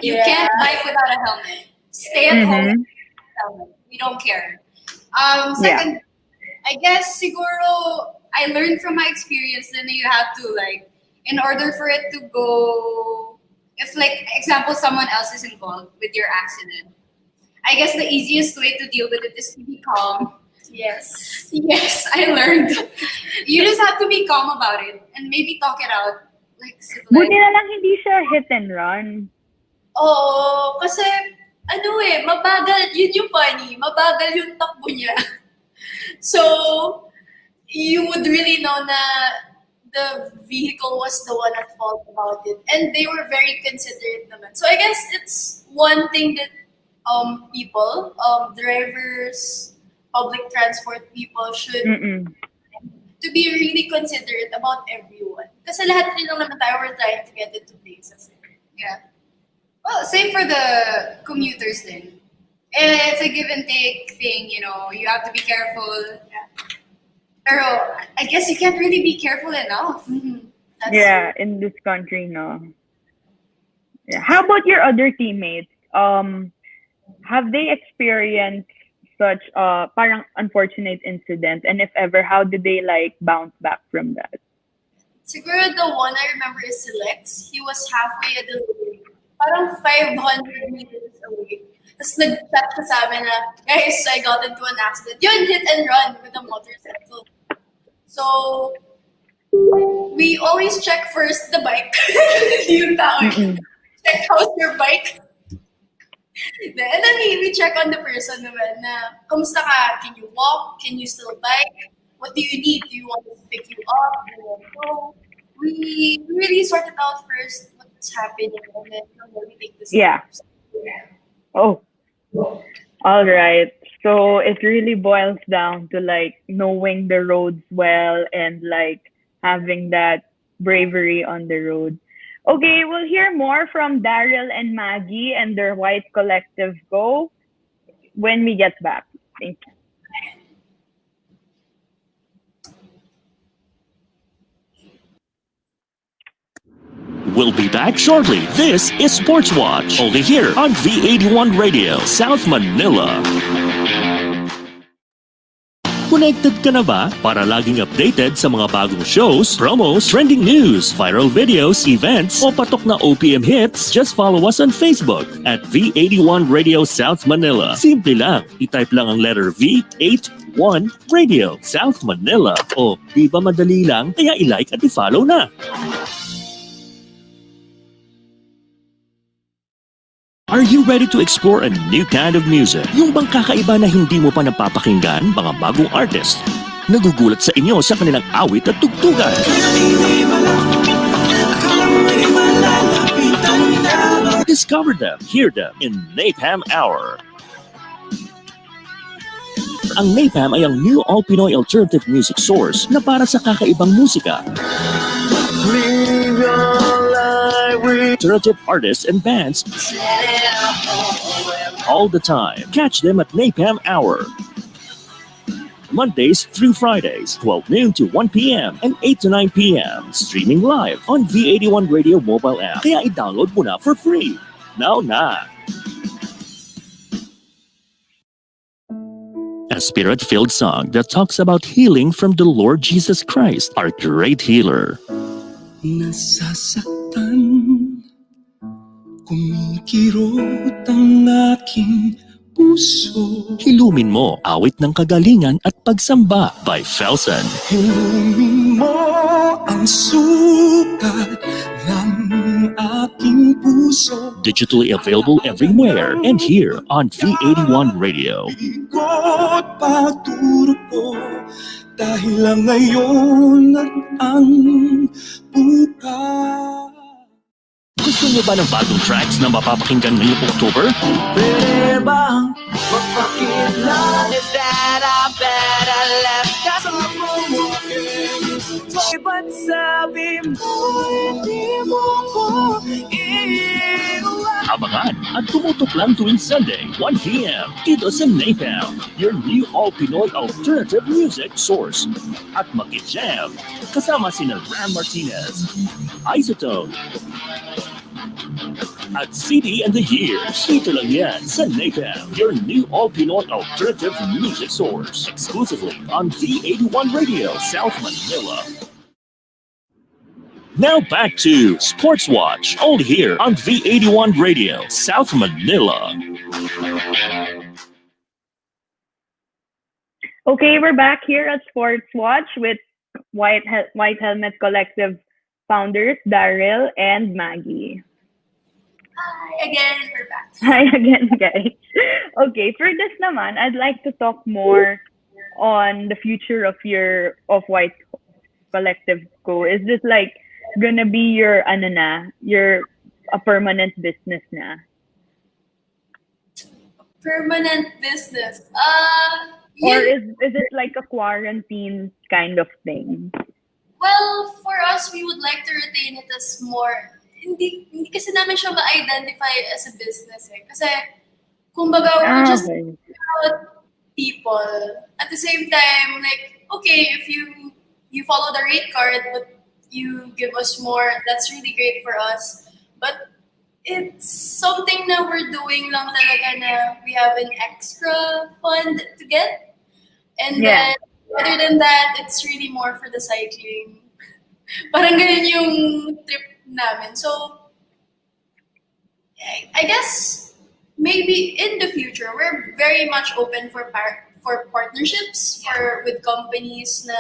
You Yeah. can't bike without a helmet. Stay at home with a helmet. We don't care. Second, I guess siguro I learned from my experience then you have to like in order for it to go if like example someone else is involved with your accident. I guess the easiest way to deal with it is to be calm. Yes. Yes, I learned. You just have to be calm about it and maybe talk it out. Like, Buti na lang hindi siya hit and run. Oo, kasi ano mabagal, yun yung funny, mabagal yung takbo niya. So, you would really know na the vehicle was the one at fault about it. And they were very considerate naman. So I guess it's one thing that people, drivers, public transport people should to be really considerate about everyone. Kasi lahat rin lang naman tayo, we're trying to get into places. yeah. Well, same for the commuters then. It's a give and take thing, you know. You have to be careful. Pero I guess you can't really be careful enough. That's Yeah, in this country, no. Yeah. How about your other teammates? Have they experienced such parang unfortunate incident? And if ever, how did they like bounce back from that? Siguro the one I remember is Lex. He was halfway at the parang 500 meters away. Tapos nag-chat siya sa amin na, guys, I got into an accident. Yun, hit and run with a motorcycle. So, we always check first the bike. Yung tao. Check how's your bike. And then we check on the person naman na, kamusta ka? Can you walk? Can you still bike? What do you need? Do you want us to pick you up? So, we really sort it out first what's happening and then we take the steps. Oh, all right. So it really boils down to like knowing the roads well and like having that bravery on the road. Okay, we'll hear more from Daryl and Maggie and their White Collective Go when we get back. Thank you. We'll be back shortly. This is Sportswatch, only here on V81 Radio, South Manila. Connected ka na ba para laging updated sa mga bagong shows, promos, trending news, viral videos, events, o patok na OPM hits? Just follow us on Facebook at V81 Radio South Manila. Simple lang, itype lang ang letter V81 Radio South Manila. O di ba madali lang, kaya i-like at i-follow na. Are you ready to explore a new kind of music? Yung bang kakaiba na hindi mo pa napapakinggan, mga bagong artist? Nagugulat sa inyo sa kanilang awit at tugtugan. Discover them, hear them in Napalm Hour. Ang Napalm ay ang new all-Pinoy alternative music source na para sa kakaibang musika. Alternative artists and bands all the time. Catch them at Napalm Hour. Mondays through Fridays, 12 noon to 1 p.m. and 8 to 9 p.m. Streaming live on V81 Radio mobile app. Kaya i-download mo na for free. Now na! A spirit-filled song that talks about healing from the Lord Jesus Christ, our great healer. Nasasaktan, kumikirot ang aking puso. Hilumin mo, awit ng kagalingan at pagsamba by Felsen. Hilumin mo ang sukat ng aking puso. Digitally available everywhere and here on V81 Radio. Ikot pagturo ko dahil lang ngayon at ang bukas. Gusto niyo ba ng bagong tracks na mapapakinggan ngayong October? Pwede bang magpakilala? Is that I better left ka sa bumakin? Ba't sabi mo hindi mo ko iiwan? Abangan at tumutok lang tuwing Sunday, 1 p.m. dito sa Napalm, your new all-Pinoy alternative music source. At mag-jam, kasama sina Ram Martinez, Isotone, at CD and the Years. Dito lang yan sa Napalm, your new all-Pinoy alternative music source. Exclusively on V81 Radio, South Manila. Now back to Sportswatch, only here on V81 Radio, South Manila. Okay, we're back here at Sportswatch with White Helmet Collective founders Daryl and Maggie. Hi again, we're back. Hi again, guys. Okay, for this naman, I'd like to talk more on the future of White Collective Go. Is this like gonna be your a permanent business na? Permanent business. Or is it like a quarantine kind of thing? Well, for us, we would like to retain it as more. Hindi kasi namin siya ma-identify as a business eh. Kasi, kumbaga, we're just about people. At the same time, like, okay, if you follow the rate card, but you give us more, that's really great for us. But it's something na we're doing lang talaga na we have an extra fund to get. And then, other than that, it's really more for the cycling. Parang ganun yung trip namin. So, I guess maybe in the future, we're very much open for partnerships with companies na,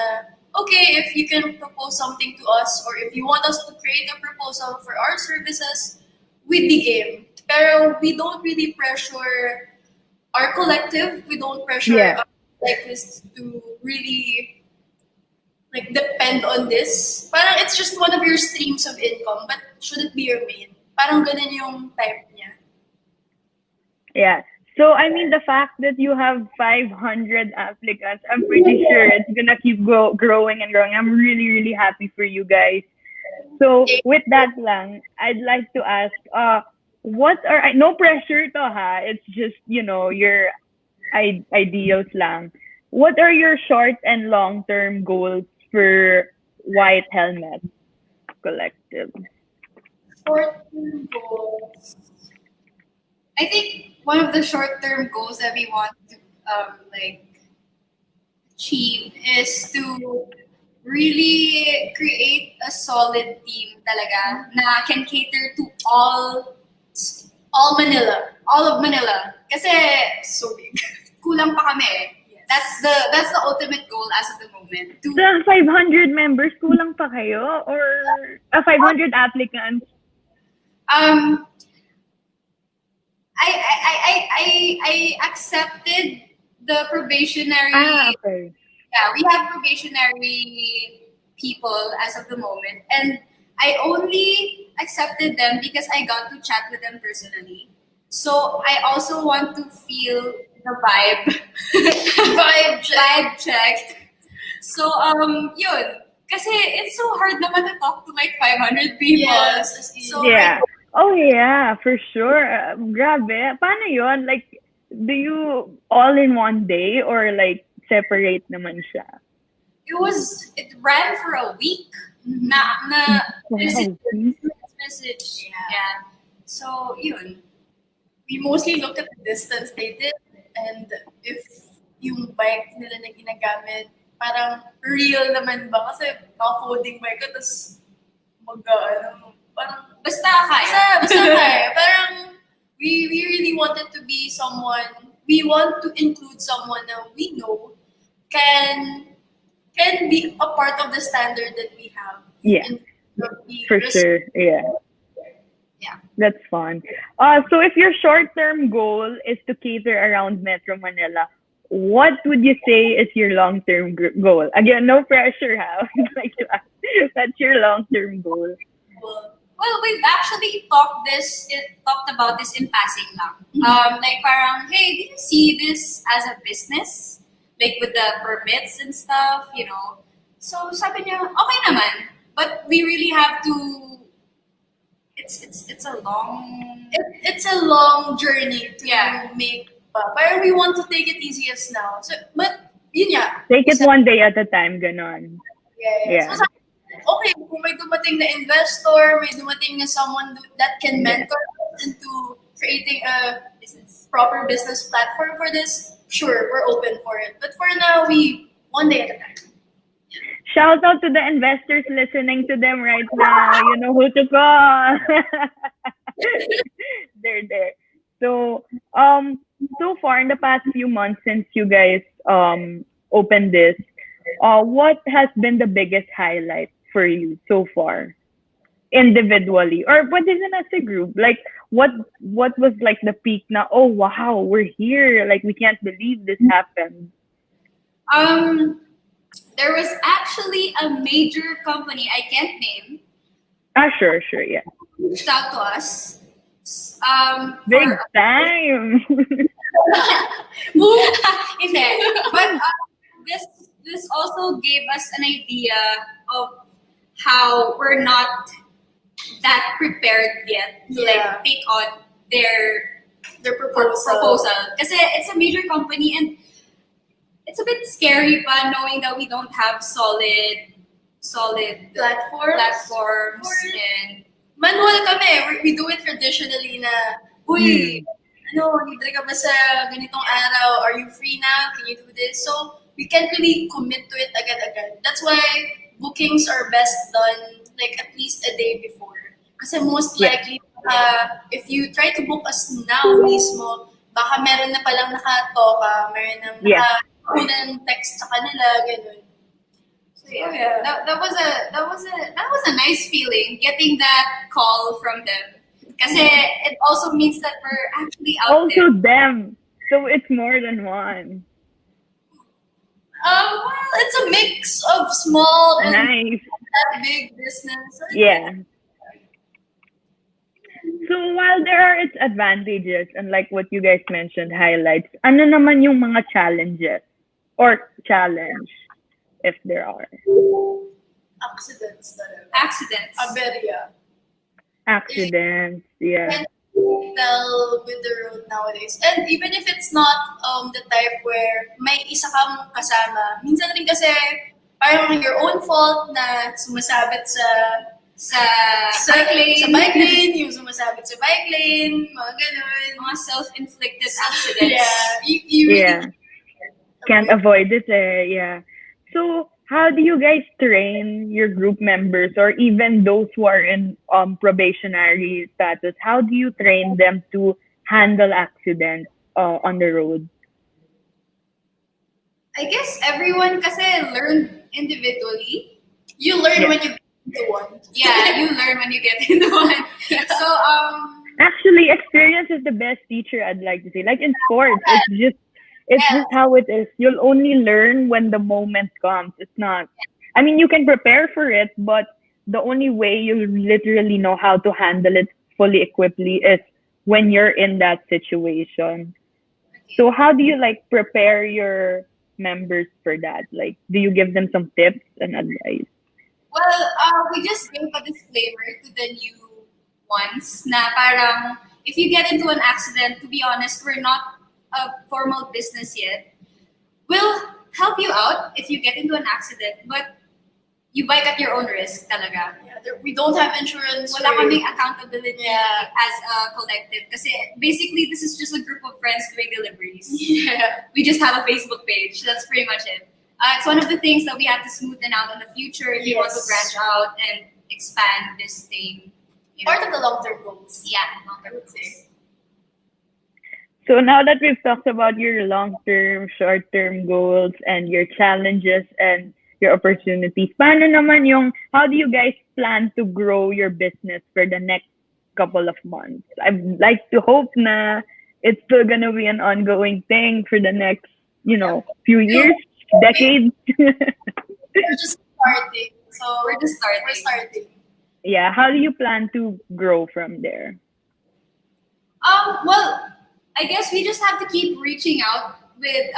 okay, if you can propose something to us or if you want us to create a proposal for our services, we'd be game. Pero we don't really pressure our collective. We don't pressure our cyclists to really like depend on this. Parang it's just one of your streams of income, but shouldn't be your main. Parang ganun yung type niya. Yeah. So, I mean, the fact that you have 500 applicants, I'm pretty sure it's gonna keep growing and growing. I'm really, really happy for you guys. So, with that lang, I'd like to ask, what are, no pressure to ha, it's just, your ideals lang. What are your short and long-term goals for White Helmet Collective? Short-term goals. I think one of the short-term goals that we want to achieve is to really create a solid team talaga na can cater to all Manila, all of Manila. Kasi so big. Kulang pa kami. Yes. That's the ultimate goal as of the moment. The 500 members, kulang pa kayo? Or 500 applicants? I accepted the probationary. Okay. Yeah, we have probationary people as of the moment, and I only accepted them because I got to chat with them personally. So I also want to feel the vibe, vibe check. So yun, kasi it's so hard naman to talk to like 500 people. Yes, so yeah. Oh yeah, for sure. Grabe. Paano yun? Like, do you all in one day or like separate naman siya? It ran for a week. Message. Yeah. So yun. We mostly looked at the distance they did and if yung bike nila na ginagamit, parang real naman ba? Kasi folding bike ka, tapos parang basta kaya. Parang we really wanted to be someone, we want to include someone that we know can be a part of the standard that we have. Yeah, for sure. Yeah. That's fun. So if your short-term goal is to cater around Metro Manila, what would you say is your long-term goal? Again, no pressure, ha? I'd like to ask, that's your long-term goal. Well, we've actually talked about this in passing lang. Like parang, hey, do you see this as a business? Like with the permits and stuff, So sabi niya, okay naman. But we really have to, it's a long... It's a long journey to make, parang we want to take it easy as now. So, but, yun nga. Take it one day at a time, ganon. Yeah. So, okay, kung may dumating na investor, may dumating na someone that can mentor us into creating a proper business platform for this, sure, we're open for it. But for now, one day at a time. Shout out to the investors listening to them right now. You know who to call. They're there. So, so far in the past few months since you guys opened this, what has been the biggest highlight for you so far, individually, or what isn't as a group? Like, what was like the peak? Now, oh wow, we're here! Like, we can't believe this happened. There was actually a major company I can't name. Sure, yeah. Reached out to us. Big time. Hindi. But this also gave us an idea of how we're not that prepared yet to like take on their proposal. Kasi it's a major company and it's a bit scary pa knowing that we don't have solid platforms and manual kami. We do it traditionally na, uy, libre ka ba sa ganitong araw? Are you free now? Can you do this? So, we can't really commit to it agad-agad. That's why bookings are best done like at least a day before. Kasi most likely, if you try to book us now mismo, baka meron na palang nakatoka, meron nang nakakunan ng text sa kanila, ganun. So yeah, that was a nice feeling getting that call from them. Kasi it also means that we're actually out there. Also them. So it's more than one. Well, it's a mix of small and Nice. that big business. Yeah. So while there are its advantages and like what you guys mentioned, highlights, ano naman yung mga challenges or challenge if there are? Accidents talaga. Accidents. Aberya. Accidents, yeah. And tell with the road nowadays. And even if it's not the type where may isa kang kasama, minsan rin kasi parang your own fault na sumasabit sa bike lane, yung sumasabit sa bike lane, mga ganun. Mga self-inflicted accidents. Yeah. You really Can't avoid it, yeah. So how do you guys train your group members or even those who are in probationary status? How do you train them to handle accidents on the road? I guess everyone kasi learned individually. You learn when you get into one. Yeah, you learn when you get into one. So Actually, experience is the best teacher, I'd like to say. Like in sports, it's just how it is. You'll only learn when the moment comes. It's not. I mean, you can prepare for it, but the only way you'll literally know how to handle it fully equiply is when you're in that situation. So how do you like prepare your members for that? Like, do you give them some tips and advice? well, we just gave a disclaimer to the new ones na parang if you get into an accident, to be honest, we're not a formal business yet. We'll help you out if you get into an accident, but you bike at your own risk talaga. We don't have insurance. Wala kaming accountability as a collective. Kasi basically, this is just a group of friends doing deliveries. Yeah. We just have a Facebook page. That's pretty much it. It's one of the things that we have to smoothen out in the future if you want to branch out and expand this thing. Part of the long-term goals. Yeah, long-term goals. So now that we've talked about your long-term, short-term goals and your challenges and your opportunities, paano naman how do you guys plan to grow your business for the next couple of months? I'd like to hope na it's still gonna be an ongoing thing for the next, few years, decades. We're just starting. So We're just starting. We're starting. Yeah, how do you plan to grow from there? Well, I guess we just have to keep reaching out with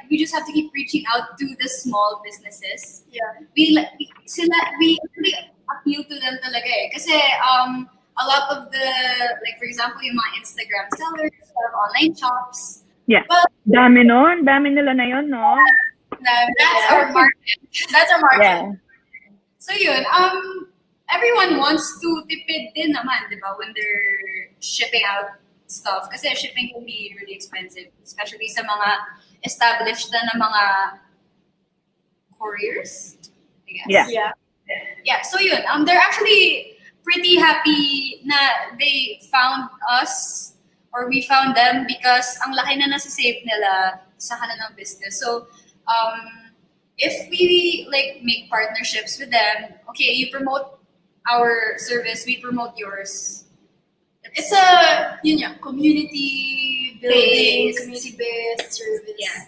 we just have to keep reaching out to the small businesses. Yeah. We really appeal to them talaga eh. Kasi a lot of the, like for example, yung mga Instagram sellers or online shops. Yeah. Well, Dami nila na yun, no? that's our market. That's our market. Yeah. So yun, everyone wants to tipid din naman, di ba, when they're shipping out stuff. Kasi shipping can be really expensive, especially sa mga established na mga couriers, I guess. Yeah. Yeah, so yun, they're actually pretty happy na they found us or we found them because ang laki na nasa-save nila sa kanilang business. So, if we like make partnerships with them, okay, you promote our service, we promote yours. It's a community building, Based. community-based service. Yeah.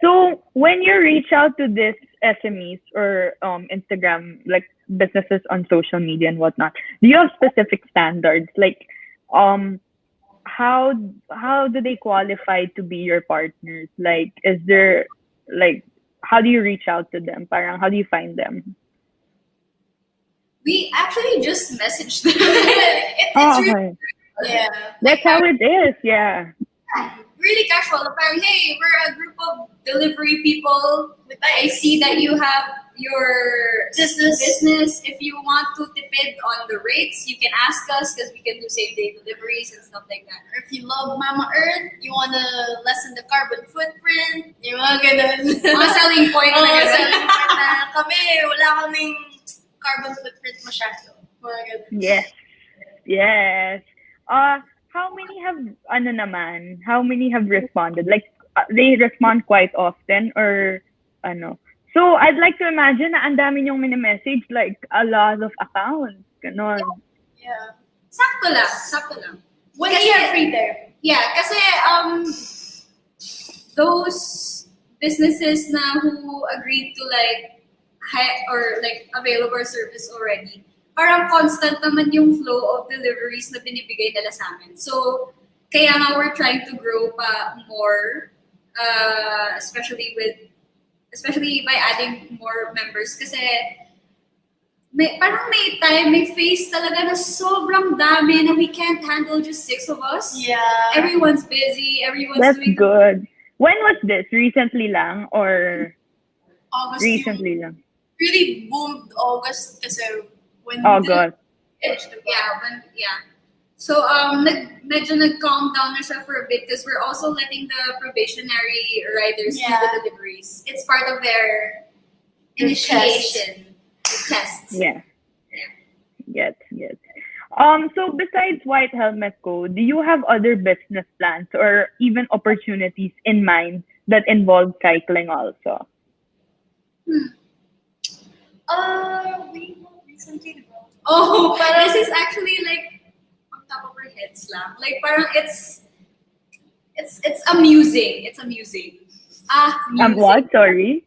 So when you reach out to this SMEs or Instagram, like businesses on social media and whatnot, do you have specific standards? Like, how do they qualify to be your partners? Like, is there how do you reach out to them? Parang how do you find them? We actually just messaged them. It's really, Yeah. That's how it is. Yeah. really casual. Parang, hey, we're a group of delivery people. I see that you have your business. If you want to tipid on the rates, you can ask us because we can do same-day deliveries and stuff like that. Or if you love Mama Earth, you want to lessen the carbon footprint, yung mga ganun. Mga selling point na ganun. selling point na kami, wala kaming carbon footprint masyado. Mga ganun. Yes. Yes. How many how many have responded? Like, they respond quite often or ano? So, I'd like to imagine na ang dami niyong mini-message, like, a lot of accounts. Ganon. Yeah. Sakto lang. Sakto lang. When you have free time. Yeah, kasi those businesses na who agreed to like or like avail of our service already, parang constant naman yung flow of deliveries na binibigay nila sa amin. So, kaya nga we're trying to grow pa more, especially by adding more members kasi parang may phase talaga na sobrang dami na we can't handle just 6 of us. Yeah. Everyone's busy, That's doing good. When was this? Recently lang or August recently lang? really boomed August kasi when August. So medyo nag-calm down na siya for a bit because we're also letting the probationary riders do the deliveries. It's part of their initiation tests. Yeah. Yes. So besides White Helmet Co., do you have other business plans or even opportunities in mind that involve cycling also? We recently developed. This is actually like on top of our heads lang. Like parang it's amusing. It's amusing. Amusing. What? Sorry?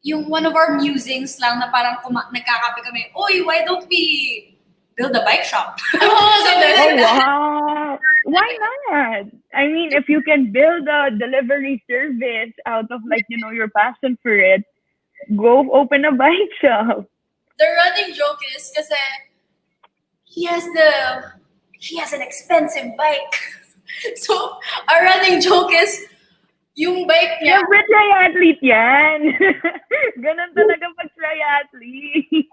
Yung one of our musings lang na parang nagkakape kami, oy, why don't we build a bike shop? Oh, wow. Why not? I mean, if you can build a delivery service out of like, your passion for it, go open a bike shop. The running joke is kasi he has an expensive bike. So, our running joke is yung bike niya. Siyempre, triathlete yan. Ganon talaga pag triathlete.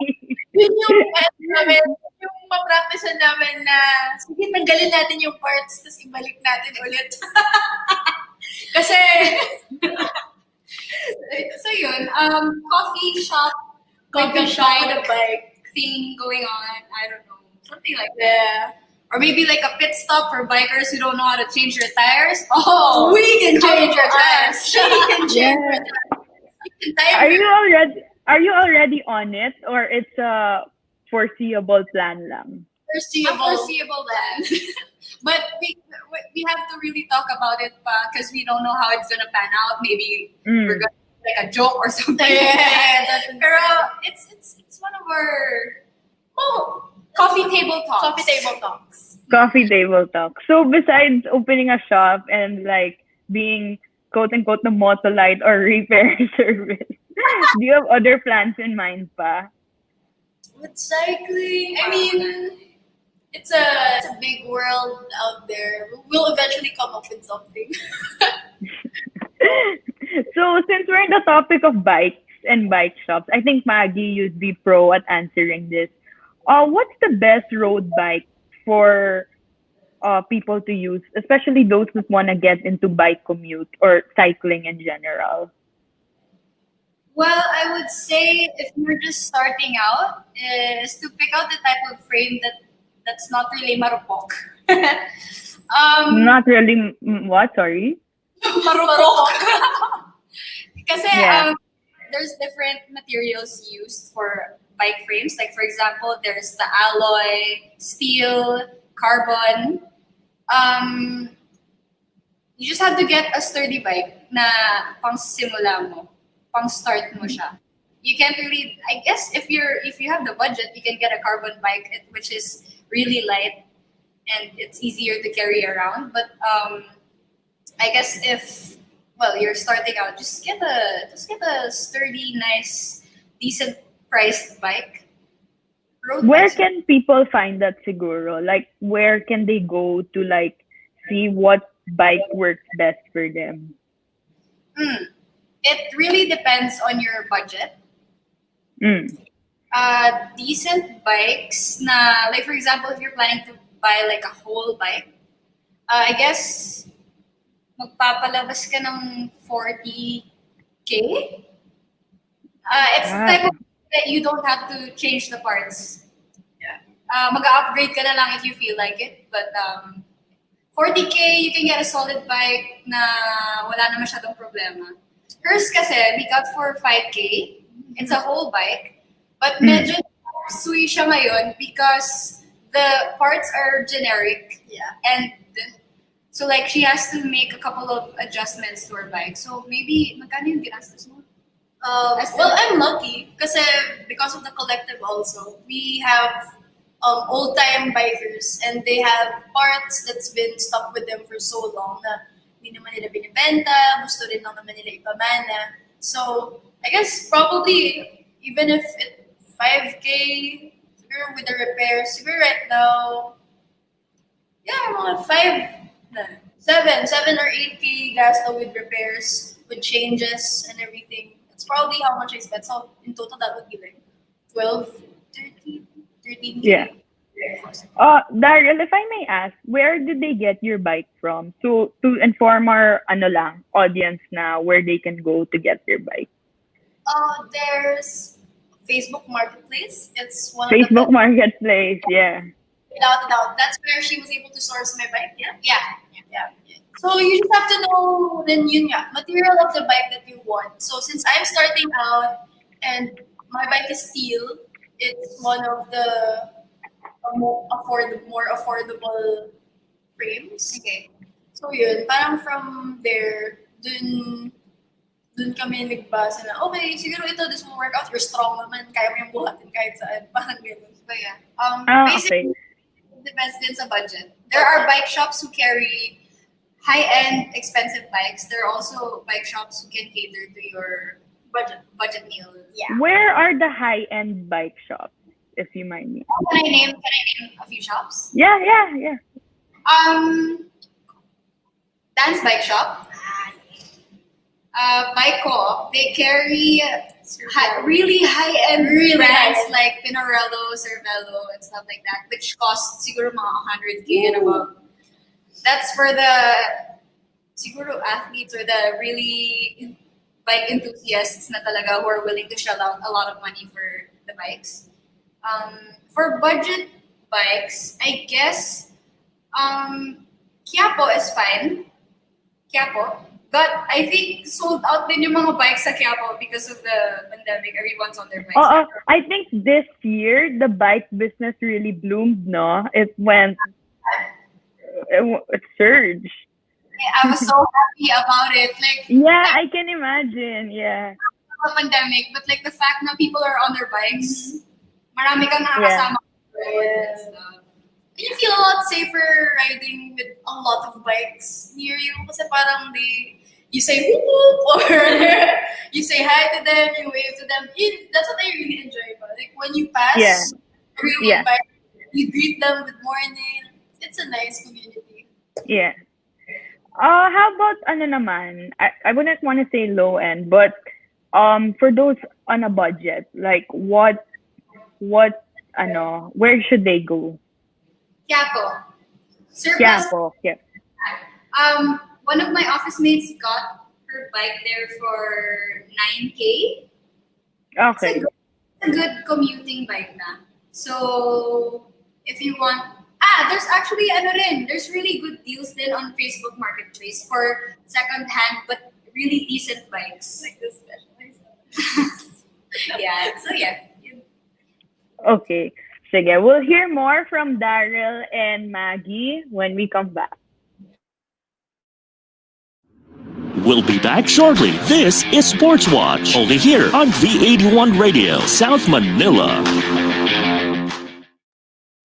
Yun yung namin, yung ma-practice namin na sige, tanggalin natin yung parts tapos ibalik natin ulit. Kasi, so yun, coffee shop with a bike thing going on. I don't know, something like that. Or maybe like a pit stop for bikers who don't know how to change their tires. Oh, we can change your tires. She can change your Are tires. you already on it or it's a foreseeable plan lang? Foreseeable plan. But we have to really talk about it because we don't know how it's gonna pan out. Maybe we're gonna do like a joke or something. Yeah, definitely. Pero it's one of our coffee table talks. Coffee table talk. So besides opening a shop and like being quote unquote the motolite or repair service, do you have other plans in mind pa? With cycling, I mean, it's a big world out there. We'll eventually come up with something. So since we're in the topic of bikes and bike shops, I think Maggie, you'd be pro at answering this. What's the best road bike for people to use, especially those who want to get into bike commute or cycling in general? Well, I would say if you're just starting out, is to pick out the type of frame that's not really marupok. Not really. What? Sorry. Marupok. Kasi there's different materials used for bike frames. Like for example, there's the alloy, steel, carbon. You just have to get a sturdy bike na pang simula mo, pang start mo siya. You can't really, I guess if you have the budget, you can get a carbon bike which is really light and it's easier to carry around. But I guess if you're starting out, just get a sturdy, nice, decent priced bike. Where can people find that siguro? Like, where can they go to like see what bike works best for them? It really depends on your budget. Decent bikes na, like for example, if you're planning to buy like a whole bike, I guess magpapalabas ka ng 40K. It's the type of that you don't have to change the parts. mag-upgrade ka na lang if you feel like it. But 40K, you can get a solid bike na wala na masyadong problema. Hers kasi, we got for 5K. It's a whole bike. But medyo sui siya ngayon because the parts are generic. Yeah. And so like she has to make a couple of adjustments to her bike. So maybe, magkano yung ginastos mo? Well, I'm lucky because of the collective also. We have old-time bikers and they have parts that's been stuck with them for so long na hindi naman nila binibenta, gusto rin lang naman nila ipamana. So, I guess probably even if 5K, siguro with the repairs, siguro right now, yeah, mga 7 or 8K gasto with repairs, with changes and everything. That's probably how much I spent. So in total, that would be like 12, 13K. Yeah. Daryl, if I may ask, where did they get your bike from? To inform our audience na where they can go to get your bike. There's Facebook Marketplace. It's one Facebook of the Marketplace, yeah. Without a doubt, that's where she was able to source my bike. Yeah. So you just have to know then yun nga, material of the bike that you want. So since I'm starting out and my bike is steel, it's one of the more affordable frames. Okay. So yun, parang from there, dun kami nagbasa na, okay, siguro this will work out. You're strong naman, kaya mo yung buhatin kahit saan. Parang ganun. But yeah. Okay. Basically, it depends din sa budget. There are bike shops who carry high-end, expensive bikes. There are also bike shops who can cater to your budget meal. Yeah. Where are the high-end bike shops, if you mind me? Can I name a few shops? Yeah. Dance Bike Shop. Bike Co-op. They carry really high-end brands like Pinarello, Cervelo, and stuff like that, which cost siguro mga 100K and above. That's for the siguro athletes or the really bike enthusiasts na talaga who are willing to shell out a lot of money for the bikes. For budget bikes, I guess Quiapo is fine. Quiapo. But I think sold out din yung mga bikes sa Quiapo because of the pandemic. Everyone's on their bikes. I think this year, the bike business really bloomed, no? It surged. I was so happy about it. Yeah, I can imagine, yeah. The pandemic, but the fact na people are on their bikes, marami kang nakakasama. Yeah. You feel a lot safer riding with a lot of bikes near you kasi parang you say whoop whoop or you say hi to them, you wave to them. That's what I really enjoy about it. When you pass everyone bike, you greet them good morning. It's a nice community. Yeah. How about naman? I wouldn't want to say low end, but for those on a budget, like where should they go? Quiapo. Quiapo, yeah. One of my office mates got her bike there for 9K. Okay. It's a good commuting bike na. So if you want, there's actually there's really good deals then on Facebook Marketplace for second-hand but really decent bikes. Like this specialized. Yeah. So yeah. Okay. Sige, we'll hear more from Daryl and Maggie when we come back. We'll be back shortly. This is Sportswatch, only here on V81 Radio, South Manila.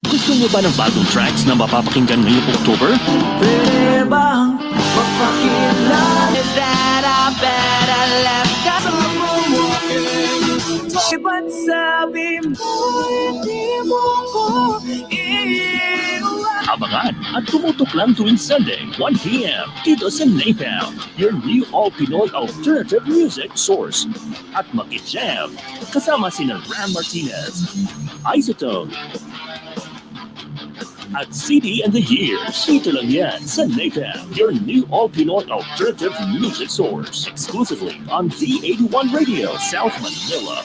Gusto niyo ba ng bagong tracks na mapapakinggan ngayong October? Pwede bang magpakilala? Is that I better left cause I'm walking? But sabi mo, hindi mo ko iiwan. Abangan at tumutok lang tuwing Sunday, 1 p.m. dito sa Napalm, your new all-Pinoy alternative music source. At mag-jam kasama sina Ram Martinez, Isotone, at CD and the Years. Dito lang yan sa Napalm, your new all-Pinoy alternative music source. Exclusively on V81 Radio, South Manila.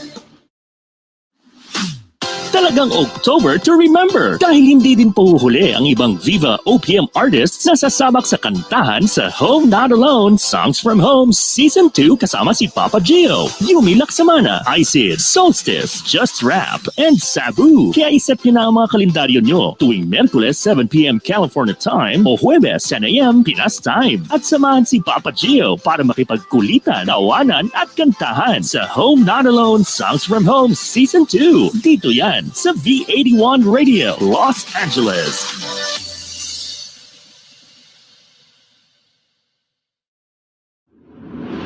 Talaga Talagang October to remember dahil hindi din pahuhuli ang ibang Viva OPM artists na sasabak sa kantahan sa Home Not Alone Songs from Home Season 2 kasama si Papa Gio, Yumi Laksamana, Isid, Solstice, Just Rap, and Sabu. Kaya iset nyo na ang mga kalendaryo nyo tuwing Merkules 7pm California time o Huwebes 10am Pinas time at samahan si Papa Gio para makipagkulitan, tawanan at kantahan sa Home Not Alone Songs from Home Season 2. Dito yan sa V81 Radio, Los Angeles.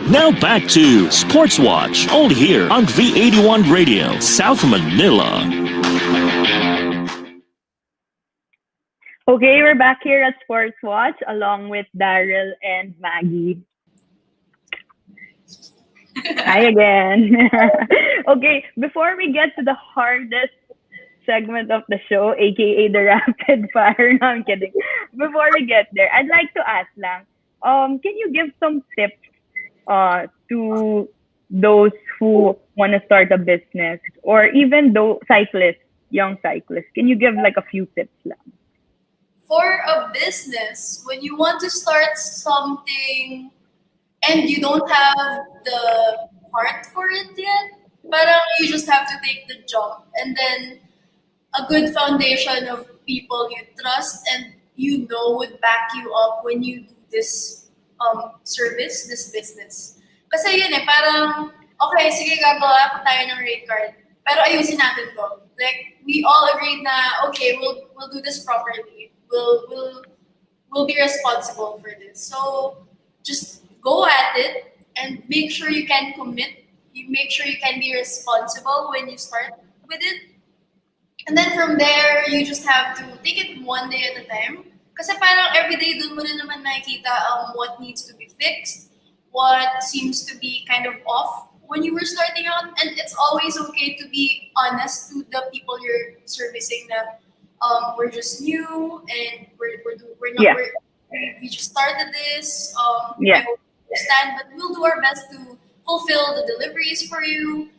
Now back to Sportswatch, only here on V81 Radio, South Manila. Okay, we're back here at Sportswatch along with Daryl and Maggie. Hi again. Okay, before we get to the hardest segment of the show, aka the rapid fire, no, I'm kidding. Before we get there, I'd like to ask lang, can you give some tips to those who want to start a business or even though cyclists, young cyclists? Can you give like a few tips lang? For a business, when you want to start something and you don't have the heart for it yet, parang you just have to take the jump. And then a good foundation of people you trust and you know would back you up when you do this service, this business. Kasi yun parang, okay, sige, gagawa pa tayo ng rate card. Pero ayusin natin to. Like, we all agreed na, okay, we'll do this properly. We'll be responsible for this. So just go at it and make sure you can commit. You make sure you can be responsible when you start with it. And then from there, you just have to take it one day at a time. Kasi parang everyday dun mo rin naman nakikita what needs to be fixed, what seems to be kind of off when you were starting out. And it's always okay to be honest to the people you're servicing that we're just new and we just started this. I hope you understand, but we'll do our best to fulfill the deliveries for you.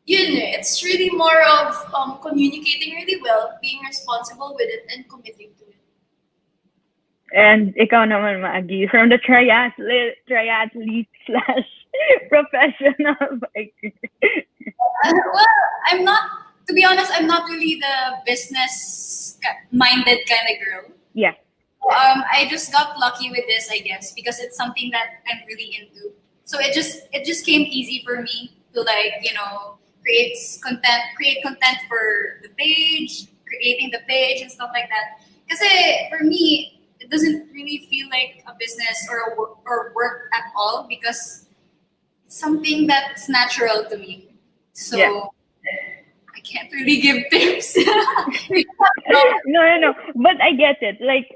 It's really more of communicating really well, being responsible with it, and committing to it. And ikaw naman, Maggie, from the triathlete / professional biker. Well, I'm not, to be honest, I'm not really the business-minded kind of girl. Yeah. I just got lucky with this, I guess, because it's something that I'm really into. So it just came easy for me to create content for the page, creating the page and stuff like that. Because for me, it doesn't really feel like a business or work at all because it's something that's natural to me. So I can't really give tips. No. But I get it. Like,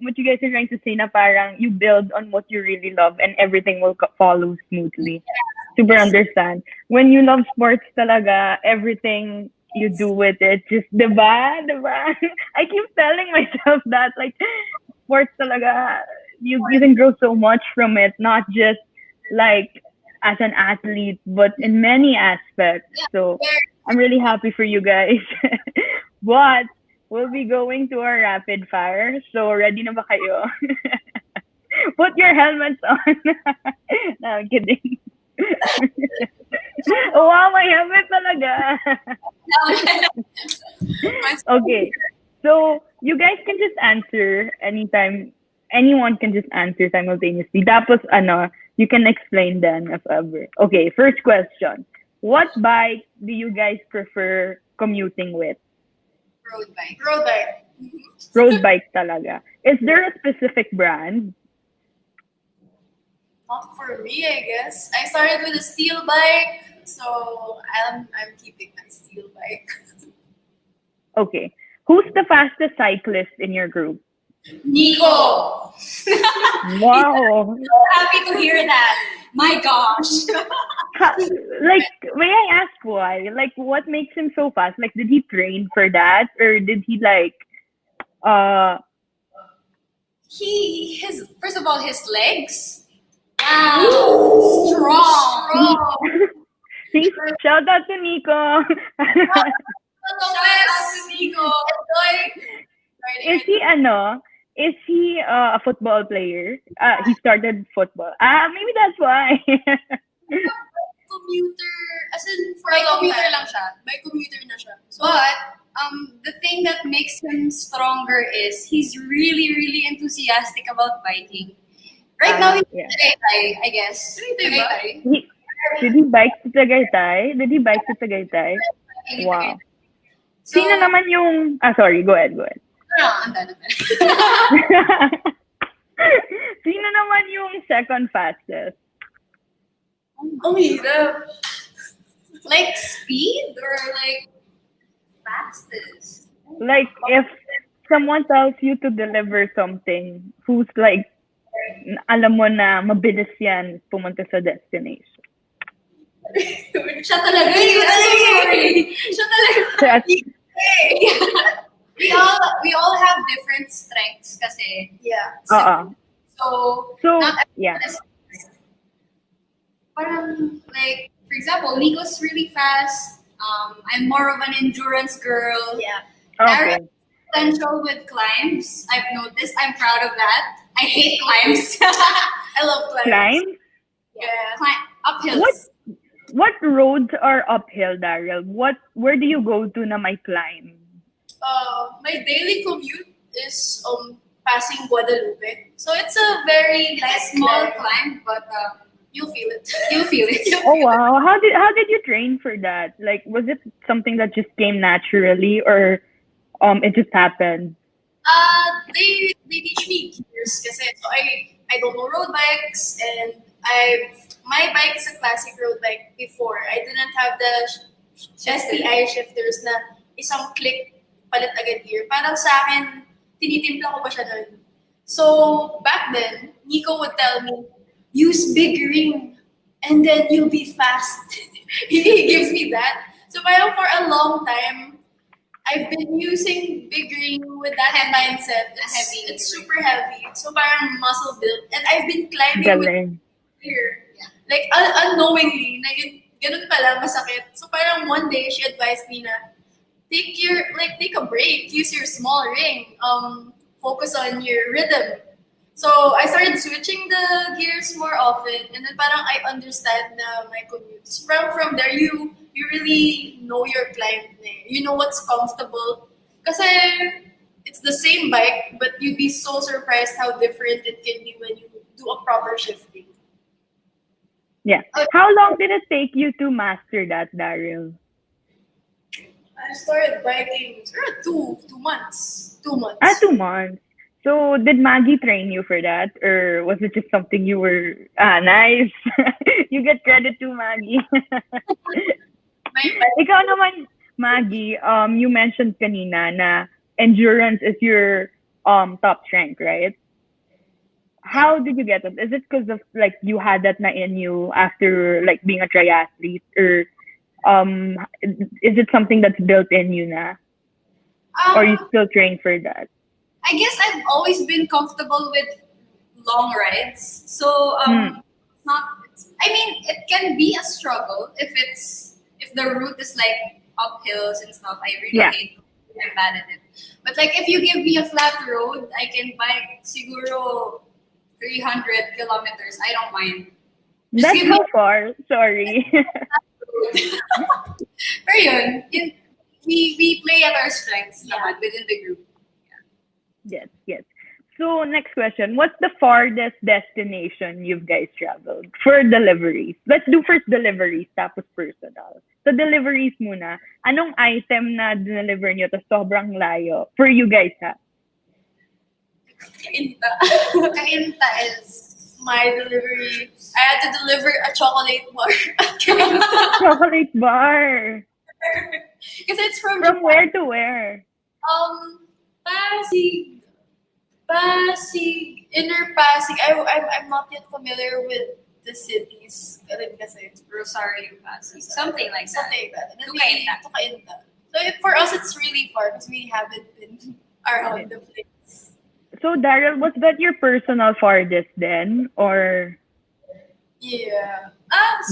what you guys are trying to say na parang you build on what you really love and everything will follow smoothly. Super understand. When you love sports talaga, everything you do with it, just diba? I keep telling myself that, like, sports talaga, you can grow so much from it, not just like as an athlete, but in many aspects. So I'm really happy for you guys. But we'll be going to our rapid fire. So ready na ba kayo? Put your helmets on. No, I'm kidding. Oh, wow, my helmet talaga. Okay. So you guys can just answer anytime. Anyone can just answer simultaneously. Tapos you can explain then if ever. Okay, first question. What bike do you guys prefer commuting with? Road bike. Road bike talaga. Is there a specific brand? Not for me, I guess. I started with a steel bike, so I'm keeping my steel bike. Okay. Who's the fastest cyclist in your group? Nico! Wow. So happy to hear that. My gosh. Like, may I ask why? Like, what makes him so fast? Like, did he train for that? Or did he First of all, his legs. Wow. Strong. Shout out to Nico. Shout out to Nico. Is he a football player? He started football. Maybe that's why. Commuter, as in for By a long commuter time. lang siya. By commuter na siya. So, But the thing that makes him stronger is he's really, really enthusiastic about biking. Right now, he's yeah. Tagaytay, I guess. Tagaytay. Did he bike to Tagaytay? Wow. So, Sino naman yung... sorry, go ahead. Andan. Sino naman yung second fastest? oh, hirap. Like speed or like fastest? Like, if someone tells you to deliver something, who's like, alam mo na mabilis yan pumunta sa destination. Siya talaga yun. I'm so sorry. Siya talaga. We all have different strengths kasi. Yeah. So not yeah. everyone is parang like, for example, Nico's really fast. I'm more of an endurance girl. Yeah. Okay. Potential with climbs. I've noticed. I'm proud of that. I hate climbs. I love climbs. Climb? Yeah. Uphills. What roads are uphill, Daryl? Where do you go to na may climb? My daily commute is passing Guadalupe. So it's a very nice Small climb, but you'll feel it. you'll feel it. Oh wow! How did you train for that? Like, was it something that just came naturally, or it just happened? They teach me gears kasi so I don't know road bikes and my bike is a classic road bike before. I didn't have the STI shifters na isang click palit agad gear. Parang sa akin, tinitimpla ko pa siya nun. So, back then, Nico would tell me, use big ring and then you'll be fast. He gives me that. So, parang for a long time, I've been using big ring with that mindset. It's super heavy. So, parang muscle build. And I've been climbing with Galing. gear. Like, unknowingly, na yun, ganun pala, masakit. So, parang one day, she advised me na, take a break, use your small ring, focus on your rhythm. So, I started switching the gears more often, and then parang I understand na my commute. So, from there, you really know your climb. You know what's comfortable. Kasi, it's the same bike, but you'd be so surprised how different it can be when you do a proper shifting. Yeah. How long did it take you to master that, Daryl? I started biking 2 months. 2 months. 2 months. So, did Maggie train you for that? Or was it just something you were... nice. You get credit to Maggie. Ikaw naman, Maggie, you mentioned kanina na endurance is your top strength, right? How did you get it? Is it because of like you had that na in you after like being a triathlete, or is it something that's built in you na, or you still train for that? I guess I've always been comfortable with long rides, so it can be a struggle if the route is like uphills and stuff. I really hate. I'm bad at it. But like if you give me a flat road, I can bike siguro 300 kilometers. I don't mind. That's how far. Sorry. Pero yun, we play at our strengths naman within the group. Yes. So next question, what's the farthest destination you guys traveled for deliveries? Let's do first deliveries, tapos personal. So deliveries muna, anong item na deliver nyo to sobrang layo for you guys ha? Kainta is my delivery. I had to deliver a chocolate bar. Chocolate bar. Because it's from where to where? Pasig, Inner Pasig. I'm not yet familiar with the cities. Kasi it's Rosario, Pasig, something like that. To Kainta. So for us, it's really far because we haven't been around the place. So Daryl, was that your personal farthest then, or? Yeah.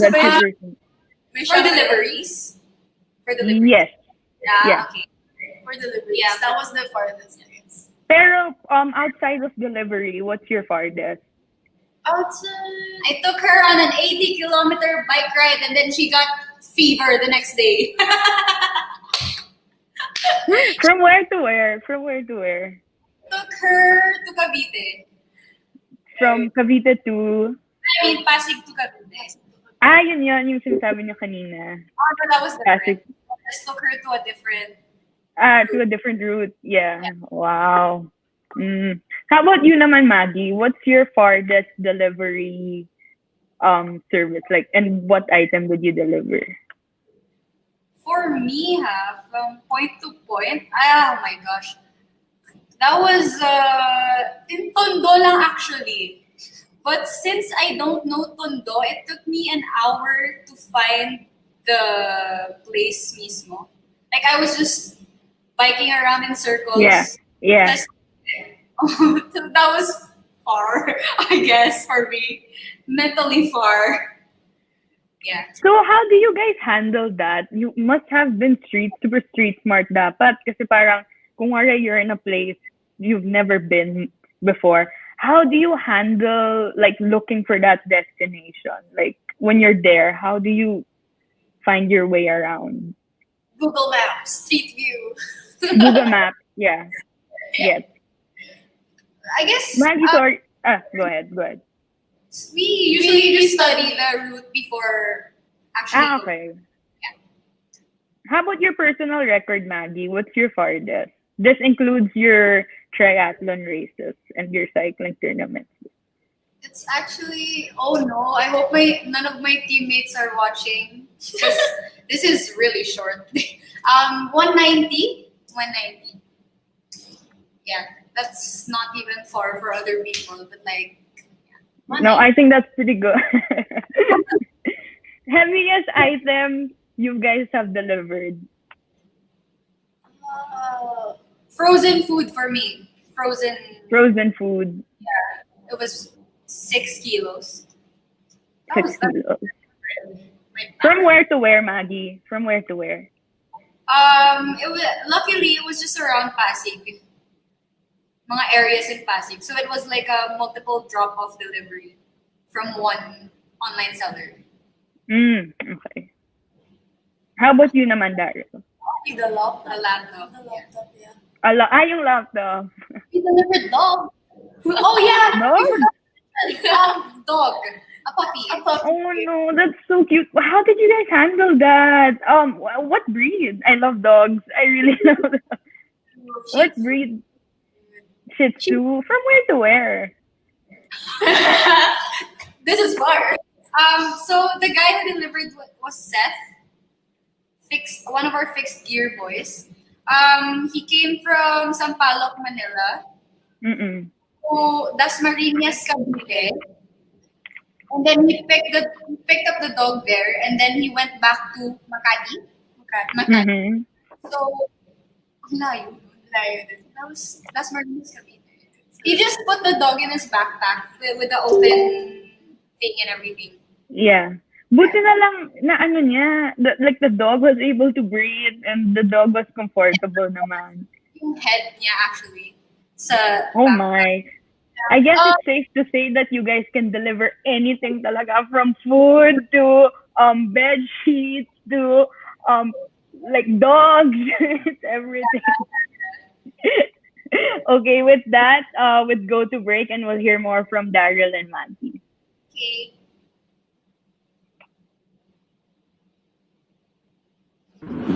For deliveries. Yes. Yeah. Okay. For delivery. Yeah, That was the farthest, I guess. Pero outside of delivery, what's your farthest? Outside. I took her on an 80-kilometer bike ride and then she got fever the next day. From where to where? From where to where? Took her to Cavite. From Cavite to... I mean, Pasig to Cavite. Yun yung sinasabi niyo kanina. Oh, no, that was Pasig. different. I just took her to a different... To a different route. Yeah. Wow. How about you naman, Maggie? What's your farthest delivery service? Like, and what item would you deliver? For me, from point to point, oh my gosh. That was in Tondo lang actually. But since I don't know Tondo, it took me an hour to find the place mismo. Like I was just biking around in circles. Yeah. So that was far, I guess, for me. Mentally far. Yeah. So how do you guys handle that? You must have been super street smart dapat. Kasi parang, kung you're in a place you've never been before, how do you handle like looking for that destination? Like when you're there, how do you find your way around? Google Maps, Street View. Google Maps, yeah. Yes. I guess Maggie, sorry. Go ahead. we usually just study the route before actually going. Okay. Yeah. How about your personal record, Maggie? What's your farthest? This includes your triathlon races and your cycling tournaments. It's actually, oh no, I hope none of my teammates are watching. This is really short. 190. Yeah, that's not even far for other people, but like, yeah, No, I think that's pretty good. Heaviest item you guys have delivered? frozen food for me. Frozen food. It was 6 kilos. 6 kilos. My From where to where, Maggie? From where to where? Luckily it was just around Pasig. Mga areas in Pasig. So it was like a multiple drop-off delivery from one online seller. Okay. How about you naman, Daryl? The laptop. A laptop. The laptop, yeah. Yung laptop. We delivered dog. Oh yeah! No? Dog. A puppy. Oh no, that's so cute. How did you guys handle that? What breed? I love dogs. I really love dogs. What breed? Shih Tzu. From where to where? This is far. So the guy who delivered was Seth. One of our fixed gear boys. He came from Sampaloc, Manila. To Dasmariñas, Cavite. And then he picked up the dog there, and then he went back to Makati. So, layo. That was Dasmariñas, Cavite. He just put the dog in his backpack with the open thing and everything. Yeah. Buti na lang na niya, like the dog was able to breathe and the dog was comfortable naman. Yung head niya actually. Oh my. I guess it's safe to say that you guys can deliver anything talaga, from food to bed sheets to like dogs. It's everything. Okay, with that, we'll go to break and we'll hear more from Daryl and Maggie. Okay.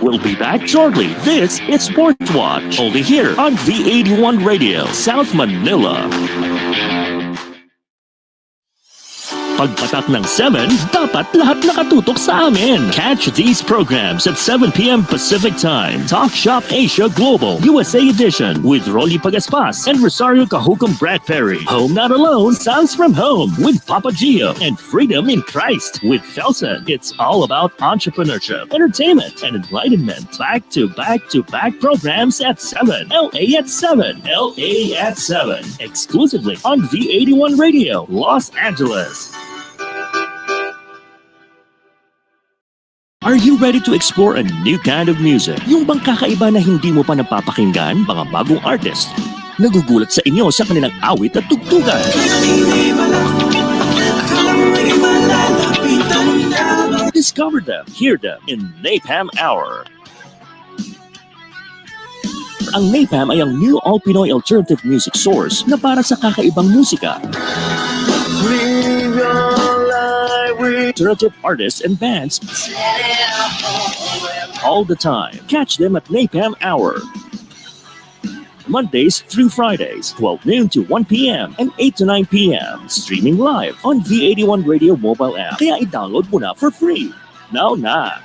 We'll be back shortly. This is Sportswatch, only here on V81 Radio, South Manila. Pagpatak ng 7, dapat lahat nakatutok sa amin. Catch these programs at 7 p.m. Pacific Time. Talk Shop Asia Global, USA Edition, with Rolly Pagaspas and Rosario Cajucom Bradbury. Home Not Alone, Sounds from Home, with Papa Gio. And Freedom in Christ, with Felson. It's all about entrepreneurship, entertainment, and enlightenment. Back-to-back programs at 7. LA at 7. LA at 7. Exclusively on V81 Radio, Los Angeles. Are you ready to explore a new kind of music? Yung bang kakaiba na hindi mo pa napapakinggan, mga bagong artist. Nagugulat sa inyo sa kanilang awit at tugtugan. Discover them, hear them in Napalm Hour. Ang Napalm ay ang new all-Pinoy alternative music source na para sa kakaibang musika. Alternative artists and bands all the time. Catch them at Napalm Hour. Mondays through Fridays, 12 noon to 1 p.m. and 8 to 9 p.m. Streaming live on V81 Radio mobile app. Kaya i-download mo na for free. Now na!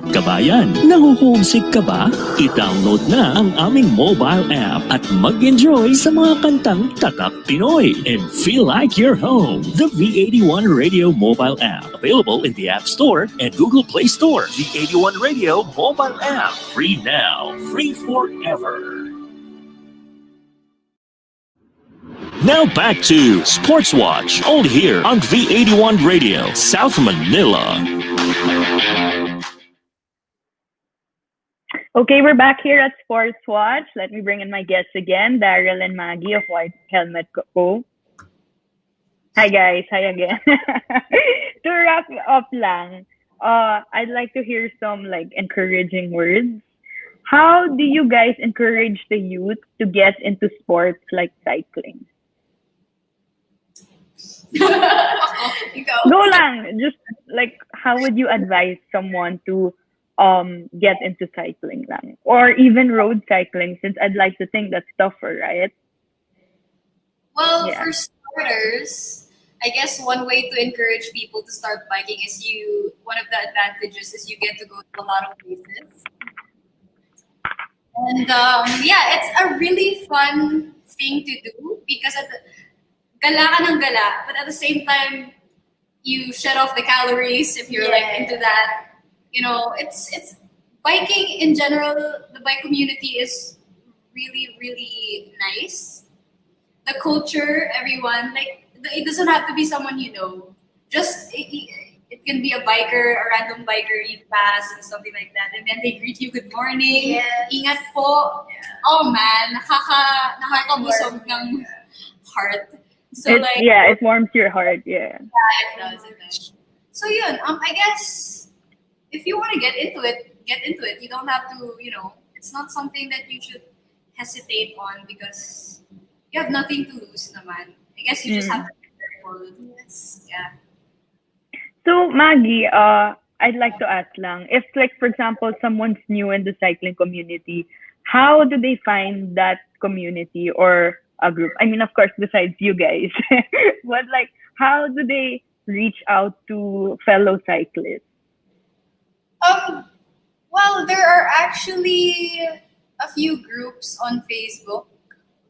Kabayan, nahuhomesick ka ba? I-download na ang aming mobile app at mag-enjoy sa mga kantang Tatak Pinoy and feel like you're home. The V81 Radio mobile app, available in the App Store and Google Play Store. V81 Radio mobile app, free now, free forever. Now back to Sportswatch, only here on V81 Radio, South Manila. Okay, we're back here at Sportswatch. Let me bring in my guests again, Daryl and Maggie of White Helmet Co. Hi guys, hi again. To wrap up lang, I'd like to hear some like encouraging words. How do you guys encourage the youth to get into sports like cycling? Go lang, just like how would you advise someone to get into cycling lang, or even road cycling, since I'd like to think that's tougher, right? Well, for starters, I guess one way to encourage people to start biking is one of the advantages is you get to go to a lot of places. And it's a really fun thing to do because gala ka ng gala, but at the same time, you shut off the calories if you're like into that. You know, it's biking in general. The bike community is really, really nice. The culture, everyone, like it doesn't have to be someone you know. Just it can be a biker, a random biker you pass and something like that, and then they greet you good morning. Ingat po. Oh man, nakakabusog ng heart. So it warms your heart. Yeah, it does. So yun, I guess. If you want to get into it, You don't have to, it's not something that you should hesitate on because you have nothing to lose naman. I guess you just have to be careful. Yeah. So, Maggie, I'd like to ask lang, if like, for example, someone's new in the cycling community, how do they find that community or a group? I mean, of course, besides you guys, but like, how do they reach out to fellow cyclists? Well, there are actually a few groups on Facebook.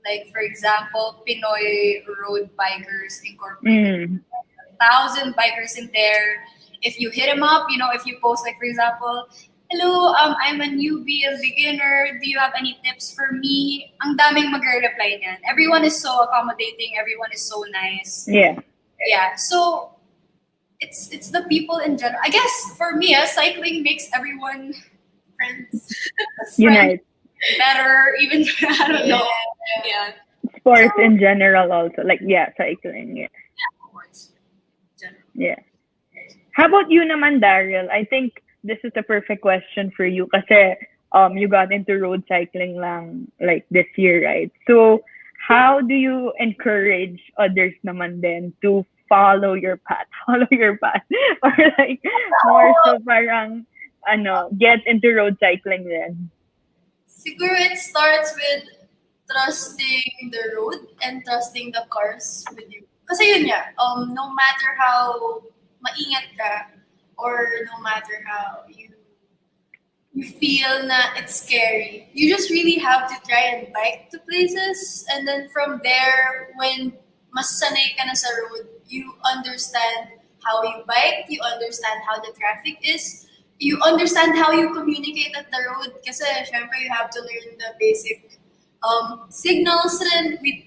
Like, for example, Pinoy Road Bikers Incorporated. 1,000 bikers in there. If you hit them up, if you post, like, for example, hello, I'm a newbie, a beginner. Do you have any tips for me? Ang daming mag-reply niyan. Everyone is so accommodating. Everyone is so nice. Yeah. Yeah. So, it's the people in general. I guess for me, cycling makes everyone friends. Unite. Better, even I don't know. Yeah. Sports in general also. Like cycling. Yeah. Sports. Yeah. How about you naman, Daryl? I think this is the perfect question for you kasi you got into road cycling lang like this year, right? So how do you encourage others naman then to follow your path or like more so parang get into road cycling then? Siguro it starts with trusting the road and trusting the cars with you. Kasi yun nga, no matter how maingat ka or no matter how you feel na it's scary, you just really have to try and bike to places, and then from there, when mas sanay ka na sa road, you understand how you bike, you understand how the traffic is, you understand how you communicate at the road kasi syempre you have to learn the basic signals, and we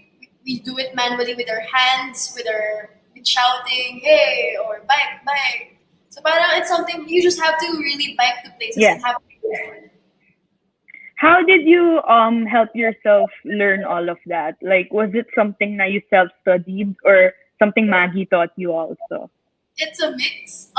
do it manually with our hands, with our shouting, hey, or bike, bike. So parang it's something you just have to really bike to places and have to. How did you help yourself learn all of that? Like, was it something that you self-studied or something Maggie taught you also? It's a mix.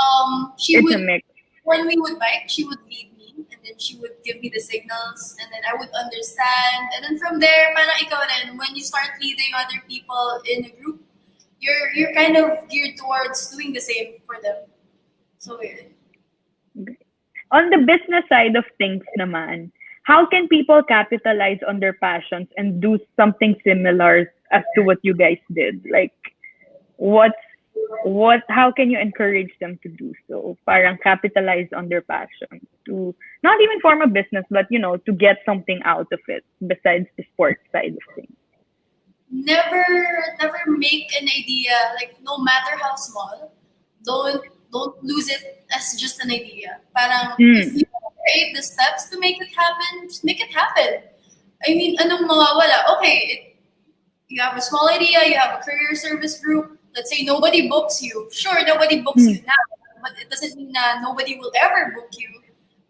It's a mix. When we would bike, she would lead me, and then she would give me the signals, and then I would understand. And then from there, parang ikaw rin, when you start leading other people in a group, you're kind of geared towards doing the same for them. So weird. On the business side of things naman, how can people capitalize on their passions and do something similar as to what you guys did? Like, how can you encourage them to do so? Parang capitalize on their passion to not even form a business, but to get something out of it besides the sports side of things. Never make an idea, like no matter how small, don't lose it as just an idea. Parang if you create the steps to make it happen, just make it happen. I mean, anong mawawala? Okay, you have a small idea, you have a career service group. Let's say nobody books you. Sure, nobody books you now, but it doesn't mean that nobody will ever book you.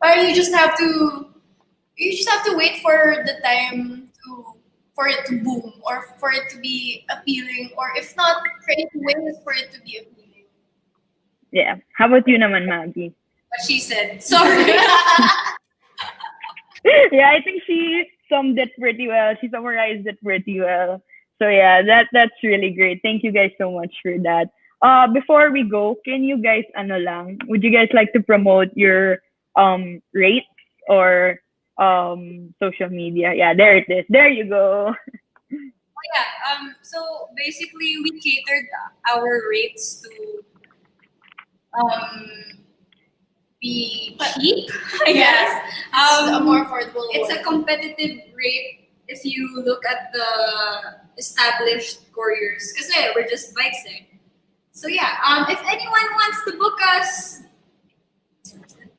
But you just have to wait for the time for it to boom or for it to be appealing, or if not, create ways for it to be appealing. Yeah. How about you naman, Maggie? What she said. Sorry. Yeah, I think she summed it pretty well. She summarized it pretty well. So yeah, that's really great. Thank you guys so much for that. Before we go, can you guys would you guys like to promote your rates or social media? Yeah, there it is. There you go. So basically we catered our rates to be cheap, I guess. A more affordable It's one. a competitive rate if you look at the established couriers. Because we're just bikes. So yeah, if anyone wants to book us,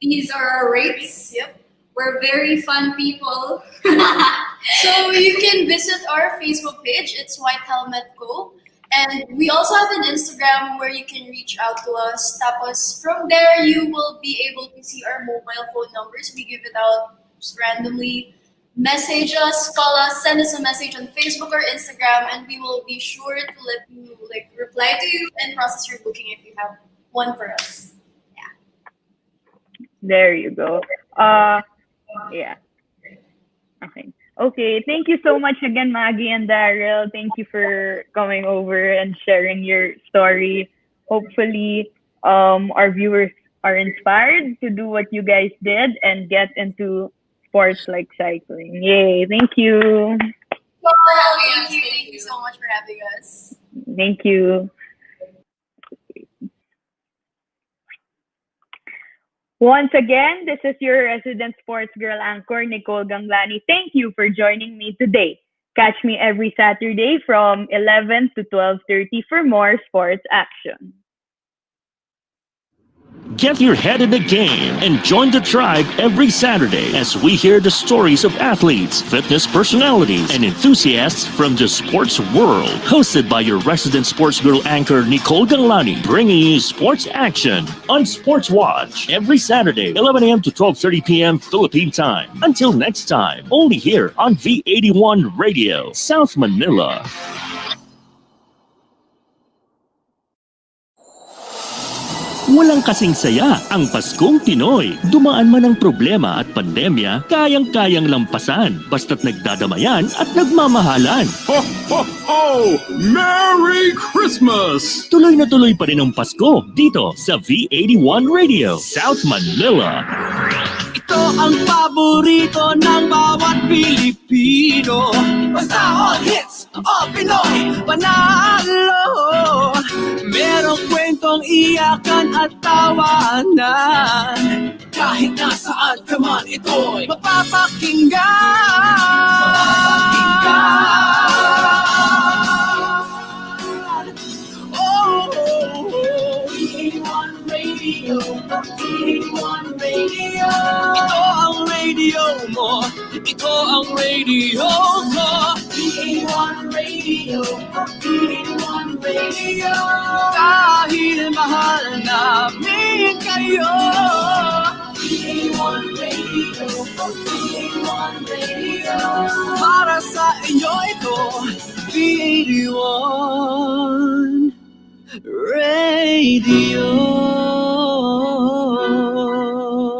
these are our rates. Yep. We're very fun people. So you can visit our Facebook page. It's White Helmet Go. And we also have an Instagram where you can reach out to us. Tapos from there, you will be able to see our mobile phone numbers. We give it out just randomly. Message us, call us, send us a message on Facebook or Instagram, and we will be sure to let you reply to you and process your booking if you have one for us. Yeah. There you go. Yeah. Okay. Thank you so much again, Maggie and Daryl. Thank you for coming over and sharing your story. Hopefully, our viewers are inspired to do what you guys did and get into sports like cycling. Yay. Thank you. Thank you so much for having us. Thank you. Once again, this is your resident sports girl anchor, Nicole Ganglani. Thank you for joining me today. Catch me every Saturday from 11 to 12:30 for more sports action. Get your head in the game and join the tribe every Saturday as we hear the stories of athletes, fitness personalities, and enthusiasts from the sports world. Hosted by your resident sports girl anchor, Nicole Ganglani, bringing you sports action on Sportswatch every Saturday, 11 a.m. to 12:30 p.m. Philippine time. Until next time, only here on V81 Radio, South Manila. Walang kasing saya ang Paskong Pinoy. Dumaan man ang problema at pandemya, kayang-kayang lampasan basta't nagdadamayan at nagmamahalan. Ho, ho, ho! Merry Christmas! Tuloy na tuloy pa rin ang Pasko dito sa V81 Radio, South Manila. Ito ang paborito ng bawat Pilipino. Basta all hits, all Pinoy, panalo. Merong kwentong iyakan at tawanan. Kahit nasaan ka man, ito'y mapapakinggan. Oh, V81 Radio, V81 Radio. Ito ang radio mo. mo, ito ang radio ko. PA1 Radio, PA1 Radio. Dahil mahal namin kayo. PA1 Radio, PA1 Radio. Para sa inyo ito, PA1 Radio.